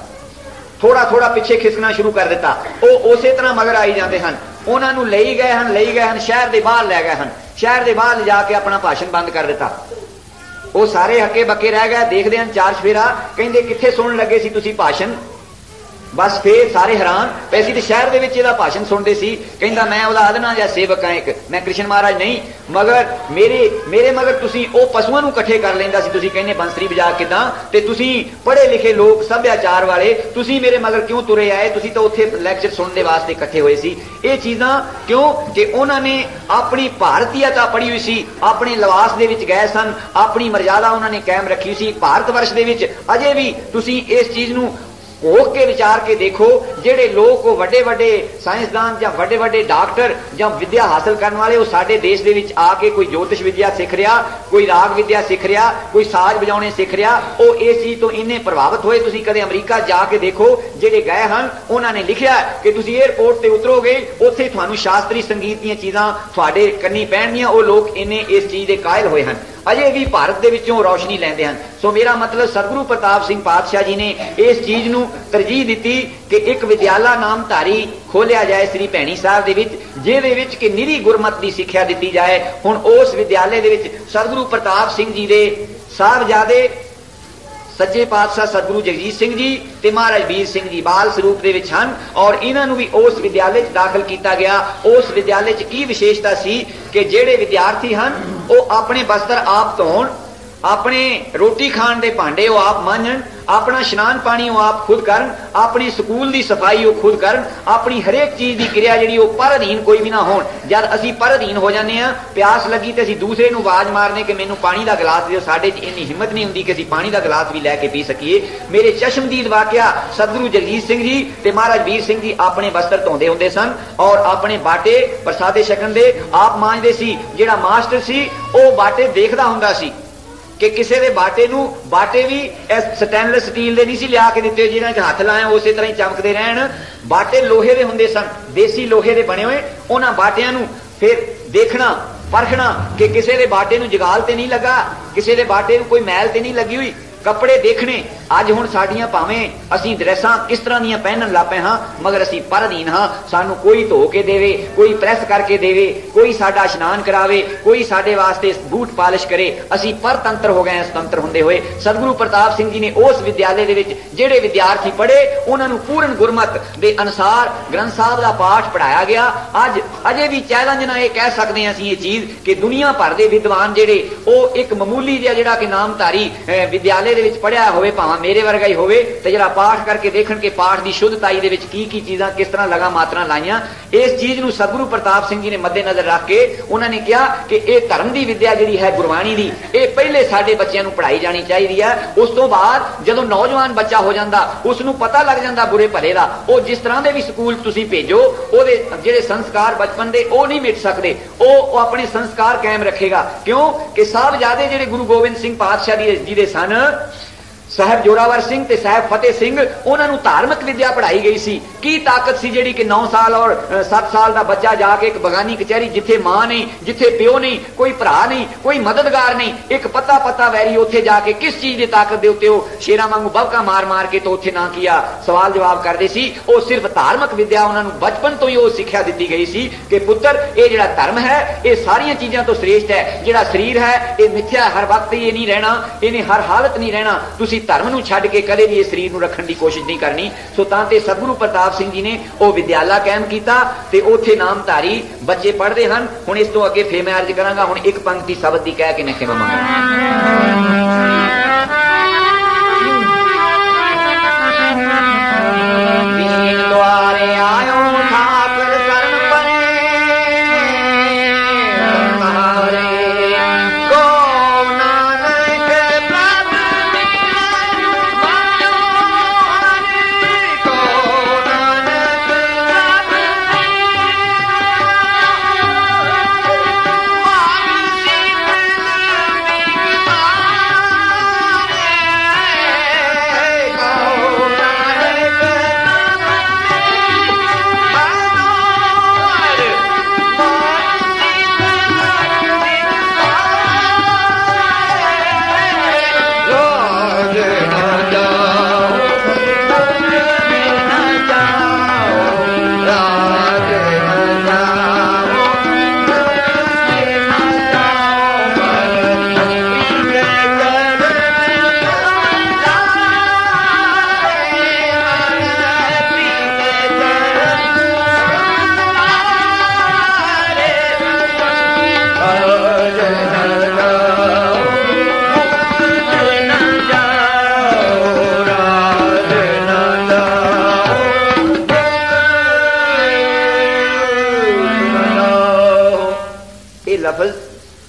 ਥੋੜਾ ਥੋੜਾ ਪਿੱਛੇ ਖਿਸਕਣਾ ਸ਼ੁਰੂ ਕਰ ਦਿੱਤਾ। ਉਹ ਉਸੇ ਤਰ੍ਹਾਂ ਮਗਰ ਆਈ ਜਾਂਦੇ ਹਨ। ਉਹਨਾਂ ਨੂੰ ਲਈ ਗਏ ਹਨ, ਸ਼ਹਿਰ ਦੇ ਬਾਹਰ ਲੈ ਗਏ ਹਨ। ਸ਼ਹਿਰ ਦੇ ਬਾਹਰ ਲਿਜਾ ਕੇ ਆਪਣਾ ਭਾਸ਼ਣ ਬੰਦ ਕਰ ਦਿੱਤਾ। ਉਹ ਸਾਰੇ ਹੱਕੇ ਬੱਕੇ ਰਹਿ ਗਏ, ਦੇਖਦੇ ਹਨ ਚਾਰ ਸਫੇਰਾ, ਕਹਿੰਦੇ ਕਿੱਥੇ ਸੁਣਨ ਲੱਗੇ ਸੀ ਤੁਸੀਂ ਭਾਸ਼ਣ? बस फिर सारे हैरान पैसी तो शहर ਦੇ ਵਿੱਚ ਇਹਦਾ ਭਾਸ਼ਣ ਸੁਣਦੇ ਸੀ। ਕਹਿੰਦਾ ਮੈਂ ਉਹਦਾ ਅਦਨਾ ਜਾਂ ਸੇਵਕ ਹਾਂ, ਇੱਕ ਮੈਂ ਕ੍ਰਿਸ਼ਨ ਮਹਾਰਾਜ ਨਹੀਂ, ਮਗਰ ਮੇਰੇ ਮਗਰ ਤੁਸੀਂ ਉਹ ਪਸ਼ੂਆਂ ਨੂੰ ਇਕੱਠੇ ਕਰ ਲੈਂਦਾ ਸੀ। ਤੁਸੀਂ ਕਹਿੰਦੇ ਬੰਸਰੀ ਵਜਾ ਕਿਦਾਂ, ਤੇ ਤੁਸੀਂ ਪੜ੍ਹੇ ਲਿਖੇ ਲੋਕ ਸੱਭਿਆਚਾਰ ਵਾਲੇ, ਤੁਸੀਂ ਮੇਰੇ ਮਗਰ ਕਿਉਂ ਤੁਰੇ ਆਏ? ਤੁਸੀਂ ਤਾਂ ਉੱਥੇ ਲੈਕਚਰ ਸੁਣਨ ਦੇ ਵਾਸਤੇ ਇਕੱਠੇ ਹੋਏ ਸੀ। ਇਹ ਚੀਜ਼ਾਂ ਕਿਉਂ ਕਿ ਉਹਨਾਂ ਨੇ ਆਪਣੀ ਭਾਰਤੀਅਤਾ ਪੜ੍ਹੀ ਹੋਈ ਸੀ, ਆਪਣੇ ਲਿਬਾਸ ਦੇ ਵਿੱਚ ਗਏ ਸਨ, ਆਪਣੀ ਮਰਜ਼ਾਦਾ ਉਹਨਾਂ ਨੇ ਕਾਇਮ ਰੱਖੀ ਸੀ। ਭਾਰਤ ਵਰਸ਼ ਦੇ ਵਿੱਚ ਅਜੇ ਵੀ ਤੁਸੀਂ ਇਸ ਚੀਜ਼ ਨੂੰ ਹੋਕ ਕੇ ਵਿਚਾਰ ਕੇ ਦੇਖੋ, ਜਿਹੜੇ ਲੋਕ ਉਹ ਵੱਡੇ ਵੱਡੇ ਸਾਇੰਸਦਾਨ ਜਾਂ ਵੱਡੇ ਵੱਡੇ ਡਾਕਟਰ ਜਾਂ ਵਿਦਿਆ ਹਾਸਲ ਕਰਨ ਵਾਲੇ, ਉਹ ਸਾਡੇ ਦੇਸ਼ ਦੇ ਵਿੱਚ ਆ ਕੇ ਕੋਈ ਜੋਤਿਸ਼ ਵਿਦਿਆ ਸਿੱਖ ਰਿਹਾ, ਕੋਈ ਰਾਗ ਵਿਦਿਆ ਸਿੱਖ ਰਿਹਾ, ਕੋਈ ਸਾਜ਼ ਵਜਾਉਣੇ ਸਿੱਖ ਰਿਹਾ, ਉਹ ਇਸ ਚੀਜ਼ ਤੋਂ ਇੰਨੇ ਪ੍ਰਭਾਵਿਤ ਹੋਏ। ਤੁਸੀਂ ਕਦੇ ਅਮਰੀਕਾ ਜਾ ਕੇ ਦੇਖੋ, ਜਿਹੜੇ ਗਏ ਹਨ ਉਹਨਾਂ ਨੇ ਲਿਖਿਆ ਕਿ ਤੁਸੀਂ 에ਅਰਪੋਰਟ ਤੇ ਉਤਰੋਗੇ, ਉੱਥੇ ਤੁਹਾਨੂੰ ਸ਼ਾਸਤਰੀ ਸੰਗੀਤ ਦੀਆਂ ਚੀਜ਼ਾਂ ਤੁਹਾਡੇ ਕੰਨੀ ਪੈਣਗੀਆਂ। ਉਹ ਲੋਕ ਇੰਨੇ ਇਸ ਚੀਜ਼ ਦੇ ਕਾਇਲ ਹੋਏ ਹਨ, ਅਜੇ ਵੀ ਭਾਰਤ ਦੇ ਵਿੱਚੋਂ ਰੌਸ਼ਨੀ ਲੈਂਦੇ ਹਨ। ਸੋ ਮੇਰਾ ਮਤਲਬ ਸਤਿਗੁਰੂ ਪ੍ਰਤਾਪ ਸਿੰਘ ਪਾਤਸ਼ਾਹ ਜੀ ਨੇ ਇਸ ਚੀਜ਼ ਨੂੰ ਤਰਜੀਹ ਦਿੱਤੀ ਕਿ ਇੱਕ ਵਿਦਿਆਲਾ ਨਾਮਧਾਰੀ ਖੋਲਿਆ ਜਾਏ ਸ੍ਰੀ ਭੈਣੀ ਸਾਹਿਬ ਦੇ ਵਿੱਚ, ਜਿਹਦੇ ਵਿੱਚ ਕਿ ਨਿਰੀ ਗੁਰਮਤਿ ਦੀ ਸਿੱਖਿਆ ਦਿੱਤੀ ਜਾਏ। ਹੁਣ ਉਸ ਵਿਦਿਆਲੇ ਦੇ ਵਿੱਚ ਸਤਿਗੁਰੂ ਪ੍ਰਤਾਪ ਸਿੰਘ ਜੀ ਦੇ ਸਾਹਿਬਜ਼ਾਦੇ ਸੱਚੇ ਪਾਤਸ਼ਾਹ ਸਤਿਗੁਰੂ ਜਗਜੀਤ ਸਿੰਘ ਜੀ ਤੇ ਮਹਾਰਾਜ ਵੀਰ ਸਿੰਘ ਜੀ ਬਾਲ ਸਰੂਪ ਦੇ ਵਿੱਚ ਹਨ, ਔਰ ਇਹਨਾਂ ਨੂੰ ਵੀ ਉਸ ਵਿਦਿਆਲੇ 'ਚ ਦਾਖਲ ਕੀਤਾ ਗਿਆ। ਉਸ ਵਿਦਿਆਲੇ 'ਚ ਕੀ ਵਿਸ਼ੇਸ਼ਤਾ ਸੀ ਕਿ ਜਿਹੜੇ ਵਿਦਿਆਰਥੀ ਹਨ ਉਹ ਆਪਣੇ ਬਸਤਰ ਆਪ ਧੋਣ, ਆਪਣੇ ਰੋਟੀ ਖਾਣ ਦੇ ਭਾਂਡੇ ਉਹ ਆਪ ਮਾਂਜਣ, ਆਪਣਾ ਇਸ਼ਨਾਨ ਪਾਣੀ ਉਹ ਆਪ ਖੁਦ ਕਰਨ, ਆਪਣੀ ਸਕੂਲ ਦੀ ਸਫਾਈ ਉਹ ਖੁਦ ਕਰਨ, ਆਪਣੀ ਹਰੇਕ ਚੀਜ਼ ਦੀ ਕਿਰਿਆ ਜਿਹੜੀ ਉਹ ਪਰ ਅਧੀਨ ਕੋਈ ਵੀ ਨਾ ਹੋਣ। ਜਦ ਅਸੀਂ ਪਰ ਅਧੀਨ ਹੋ ਜਾਂਦੇ ਹਾਂ, ਪਿਆਸ ਲੱਗੀ ਤੇ ਅਸੀਂ ਦੂਸਰੇ ਨੂੰ ਆਵਾਜ਼ ਮਾਰਨੇ ਕਿ ਮੈਨੂੰ ਪਾਣੀ ਦਾ ਗਲਾਸ ਦਿਓ, ਸਾਡੇ 'ਚ ਇੰਨੀ ਹਿੰਮਤ ਨਹੀਂ ਹੁੰਦੀ ਕਿ ਅਸੀਂ ਪਾਣੀ ਦਾ ਗਲਾਸ ਵੀ ਲੈ ਕੇ ਪੀ ਸਕੀਏ। ਮੇਰੇ ਚਸ਼ਮਦੀਦ ਵਾਕਿਆ ਸਤਿਗੁਰੂ ਜਗਜੀਤ ਸਿੰਘ ਜੀ ਤੇ ਮਹਾਰਾਜ ਵੀਰ ਸਿੰਘ ਜੀ ਆਪਣੇ ਬਸਤਰ ਧੋਂਦੇ ਹੁੰਦੇ ਸਨ, ਔਰ ਆਪਣੇ ਬਾਟੇ ਪ੍ਰਸਾਦੇ ਛਕਣ ਦੇ ਆਪ ਮਾਂਜਦੇ ਸੀ। ਜਿਹੜਾ ਮਾਸਟਰ ਸੀ ਉਹ ਬਾਟੇ ਦੇਖਦਾ ਹੁੰਦਾ ਸੀ ਕਿ ਕਿਸੇ ਦੇ ਬਾਟੇ ਵੀ ਸਟੈਨਲੈਸ ਸਟੀਲ ਦੇ ਨਹੀਂ ਸੀ ਲਿਆ ਕੇ ਦਿੱਤੇ ਜਿਹਨਾਂ 'ਚ ਹੱਥ ਲਾਏ ਉਸੇ ਤਰ੍ਹਾਂ ਹੀ ਚਮਕਦੇ ਰਹਿਣ। ਬਾਟੇ ਲੋਹੇ ਦੇ ਹੁੰਦੇ ਸਨ, ਦੇਸੀ ਲੋਹੇ ਦੇ ਬਣੇ ਹੋਏ। ਉਹਨਾਂ ਬਾਟਿਆਂ ਨੂੰ ਫਿਰ ਦੇਖਣਾ, ਪਰਖਣਾ ਕਿ ਕਿਸੇ ਦੇ ਬਾਟੇ ਨੂੰ ਜਗਾਲ ਤੇ ਨਹੀਂ ਲੱਗਾ, ਕਿਸੇ ਦੇ ਬਾਟੇ ਨੂੰ ਕੋਈ ਮੈਲ ਤੇ ਨਹੀਂ ਲੱਗੀ ਹੋਈ। ਕੱਪੜੇ ਦੇਖਣੇ, ਅੱਜ ਹੁਣ ਸਾਡੀਆਂ ਭਾਵੇਂ ਅਸੀਂ ਡਰੈਸਾਂ ਕਿਸ ਤਰ੍ਹਾਂ ਦੀਆਂ ਪਹਿਨਣ ਲੱਗ ਪਏ ਹਾਂ, ਮਗਰ ਅਸੀਂ ਪਰ ਅਧੀਨ ਹਾਂ। ਸਾਨੂੰ ਕੋਈ ਧੋ ਕੇ ਦੇਵੇ, ਕੋਈ ਪ੍ਰੈਸ ਕਰਕੇ ਦੇਵੇ, ਕੋਈ ਸਾਡਾ ਇਸ਼ਨਾਨ ਕਰਾਵੇ, ਕੋਈ ਸਾਡੇ ਵਾਸਤੇ ਬੂਟ ਪਾਲਿਸ਼ ਕਰੇ, ਅਸੀਂ ਪਰਤੰਤਰ ਹੋ ਗਏ ਹਾਂ ਸੁਤੰਤਰ ਹੁੰਦੇ ਹੋਏ। ਸਤਿਗੁਰੂ ਪ੍ਰਤਾਪ ਸਿੰਘ ਜੀ ਨੇ ਉਸ ਵਿਦਿਆਲੇ ਦੇ ਵਿੱਚ ਜਿਹੜੇ ਵਿਦਿਆਰਥੀ ਪੜ੍ਹੇ ਉਹਨਾਂ ਨੂੰ ਪੂਰਨ ਗੁਰਮਤ ਦੇ ਅਨੁਸਾਰ ਗ੍ਰੰਥ ਸਾਹਿਬ ਦਾ ਪਾਠ ਪੜ੍ਹਾਇਆ ਗਿਆ। ਅੱਜ ਅਜੇ ਵੀ ਚੈਲੰਜ ਨਾਲ ਇਹ ਕਹਿ ਸਕਦੇ ਹਾਂ ਅਸੀਂ ਇਹ ਚੀਜ਼ ਕਿ ਦੁਨੀਆ ਭਰ ਦੇ ਵਿਦਵਾਨ ਜਿਹੜੇ ਉਹ ਇੱਕ ਮਾਮੂਲੀ ਜਿਹਾ ਜਿਹੜਾ ਕਿ ਨਾਮਧਾਰੀ ਵਿਦਿਆਲੇ ਦੇ ਵਿੱਚ ਪੜ੍ਹਿਆ ਹੋਵੇ, ਭਾਵੇਂ ਮੇਰੇ ਵਰਗਾ ਹੀ ਹੋਵੇ, ਤੇ ਜਿਹੜਾ ਪਾਠ ਕਰਕੇ ਦੇਖਣ ਕਿ ਪਾਠ ਦੀ ਸ਼ੁੱਧਤਾਈ ਦੇ ਵਿੱਚ ਕੀ ਕੀ ਚੀਜ਼ਾਂ ਕਿਸ ਤਰ੍ਹਾਂ ਲਗਾ ਮਾਤਰਾ ਲਾਈਆਂ। ਇਸ ਚੀਜ਼ ਨੂੰ ਸਤਿਗੁਰੂ ਪ੍ਰਤਾਪ ਸਿੰਘ ਜੀ ਨੇ ਮੱਦੇ ਨਜ਼ਰ ਰੱਖ ਕੇ ਉਹਨਾਂ ਨੇ ਕਿਹਾ ਕਿ ਇਹ ਧਰਮ ਦੀ ਵਿਦਿਆ ਜਿਹੜੀ ਹੈ ਗੁਰਬਾਣੀ ਦੀ, ਇਹ ਪਹਿਲੇ ਸਾਡੇ ਬੱਚਿਆਂ ਨੂੰ ਪੜ੍ਹਾਈ ਜਾਣੀ ਚਾਹੀਦੀ ਹੈ। ਉਸ ਤੋਂ ਬਾਅਦ ਜਦੋਂ ਨੌਜਵਾਨ ਬੱਚਾ ਹੋ ਜਾਂਦਾ, ਉਸ ਨੂੰ ਪਤਾ ਲੱਗ ਜਾਂਦਾ ਬੁਰੇ ਭਲੇ ਦਾ, ਉਹ ਜਿਸ ਤਰ੍ਹਾਂ ਦੇ ਵੀ ਸਕੂਲ ਤੁਸੀਂ ਭੇਜੋ, ਉਹਦੇ ਜਿਹੜੇ ਸੰਸਕਾਰ ਬਚਪਨ ਦੇ ਉਹ ਨਹੀਂ ਮਿਟ ਸਕਦੇ, ਉਹ ਆਪਣੇ ਸੰਸਕਾਰ ਕਾਇਮ ਰੱਖੇਗਾ। ਕਿਉਂ ਕਿ ਸਾਹਿਬਜ਼ਾਦੇ ਜਿਹੜੇ ਗੁਰੂ ਗੋਬਿੰਦ ਸਿੰਘ ਪਾਤਸ਼ਾਹ ਜੀ ਦੇ ਸਨ, ਸਾਹਿਬ ਜੋਰਾਵਰ ਸਿੰਘ ਤੇ ਸਾਹਿਬ ਫਤਿਹ ਸਿੰਘ, ਉਹਨਾਂ ਨੂੰ ਧਾਰਮਿਕ ਵਿਦਿਆ ਪੜ੍ਹਾਈ ਗਈ ਸੀ। ਕੀ ਤਾਕਤ ਸੀ ਜਿਹੜੀ ਕਿ 9 ਸਾਲ ਔਰ 7 ਸਾਲ ਦਾ ਬੱਚਾ ਜਾ ਕੇ ਇੱਕ ਬਗਾਨੀ ਕਚਹਿਰੀ, ਜਿੱਥੇ ਮਾਂ ਨਹੀਂ, ਜਿੱਥੇ ਪਿਓ ਨਹੀਂ, ਕੋਈ ਭਰਾ ਨਹੀਂ, ਕੋਈ ਮਦਦਗਾਰ ਨਹੀਂ, ਇੱਕ ਪਤਾ ਵੈਰੀ, ਉੱਥੇ ਜਾ ਕੇ ਕਿਸ ਚੀਜ਼ ਦੀ ਤਾਕਤ ਦੇ ਉੱਤੇ ਉਹ ਸ਼ੇਰਾਂ ਵਾਂਗੂ ਬਵਕਾ ਮਾਰ ਕੇ ਤੋਂ ਉੱਥੇ ਨਾ ਕੀਆ ਸਵਾਲ ਜਵਾਬ ਕਰਦੇ ਸੀ। ਉਹ ਸਿਰਫ ਧਾਰਮਿਕ ਵਿਦਿਆ ਉਹਨਾਂ ਨੂੰ ਬਚਪਨ ਤੋਂ ਹੀ ਉਹ ਸਿੱਖਿਆ ਦਿੱਤੀ ਗਈ ਸੀ ਕਿ ਪੁੱਤਰ ਇਹ ਜਿਹੜਾ ਧਰਮ ਹੈ ਇਹ ਸਾਰੀਆਂ ਚੀਜ਼ਾਂ ਤੋਂ ਸ੍ਰੇਸ਼ਟ ਹੈ। ਜਿਹੜਾ ਸਰੀਰ ਹੈ ਇਹ ਮਿੱਥਿਆ, ਹਰ ਵਕਤ ਇਹ ਨਹੀਂ ਰਹਿਣਾ, ਇਹਨੇ ਹਰ ਹਾਲਤ ਨਹੀਂ ਰਹਿਣਾ। ਤੁਸੀਂ ਧਰਮ ਨੂੰ ਛੱਡ ਕੇ ਕਦੇ ਵੀ ਇਹ ਸਰੀਰ ਨੂੰ ਰੱਖਣ ਦੀ ਕੋਸ਼ਿਸ਼ ਨਹੀਂ ਕਰਨੀ। ਸੋ ਤਾਂ ਤੇ ਸਤਿਗੁਰੂ ਪ੍ਰਤਾਪ ਸਿੰਘ ਜੀ ਨੇ ਉਹ ਵਿਦਿਆਲਾ ਕਾਇਮ ਕੀਤਾ ਤੇ ਉੱਥੇ ਨਾਮਧਾਰੀ ਬੱਚੇ ਪੜ੍ਹਦੇ ਹਨ। ਹੁਣ ਇਸ ਤੋਂ ਅੱਗੇ ਫੇਰ ਮੈਂ ਅਰਜ਼ ਕਰਾਂਗਾ, ਹੁਣ ਇੱਕ ਪੰਕਤੀ ਸ਼ਬਦ ਦੀ ਕਹਿ ਕੇ ਮੈਂ ਖਿਮਾ ਮੰਗਾਂ। ਦੁਆਰੇ ਆਇਓ ਠਾਕਰ ਕਰਨ ਪਰੇ,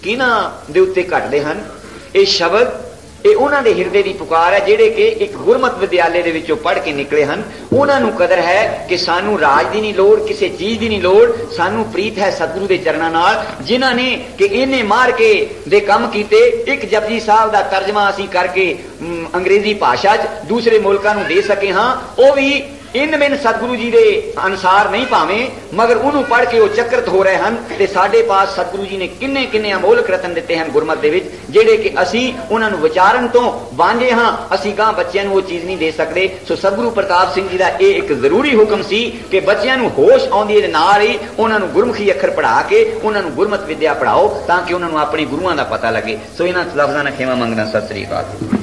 किन्हां दे उत्ते घटदे हन। ये शब्द ये उन्हां दे हिरदे दी पुकार है जिहड़े कि एक गुरमत विद्यालय दे विचों पढ़ के निकले हन। उन्हां नूं कदर है कि सानू राज दी नहीं लोड़, किसी चीज दी नहीं लोड़, सानू प्रीत है सतगुरु दे चरणां नाल जिन्हां ने कि इन्ने मार के दे काम कीते। एक जपजी साहब दा तर्जमा असीं करके अंग्रेजी भाषा च दूसरे मुल्कां नूं दे सके हां, वो भी इन बिन सतगुरु जी के अनुसार नहीं भावें, मगर उन्होंने पढ़ के वो चक्रत हो रहे हैं। तो साडे पास सतगुरु जी ने किन्ने किन्ने अमोलक रतन दिते हैं गुरमत दे विच, जेड़े कि असी उन्होंने विचारन तो वांझे हाँ, असी गां बच्चों को वो चीज नहीं दे सकते। सो सतगुरु प्रताप सिंह जी का यह एक जरूरी हुक्म सी कि बच्चों को होश आउंदी नाल ही उन्होंने गुरमुखी अखर पढ़ा के उन्होंने गुरमत विद्या पढ़ाओ ताकि उन्होंने अपने गुरुआं का पता लगे। सो इन्हां लफ्ज़ां नाल खेमा मंगदा। सत श्री अकाल।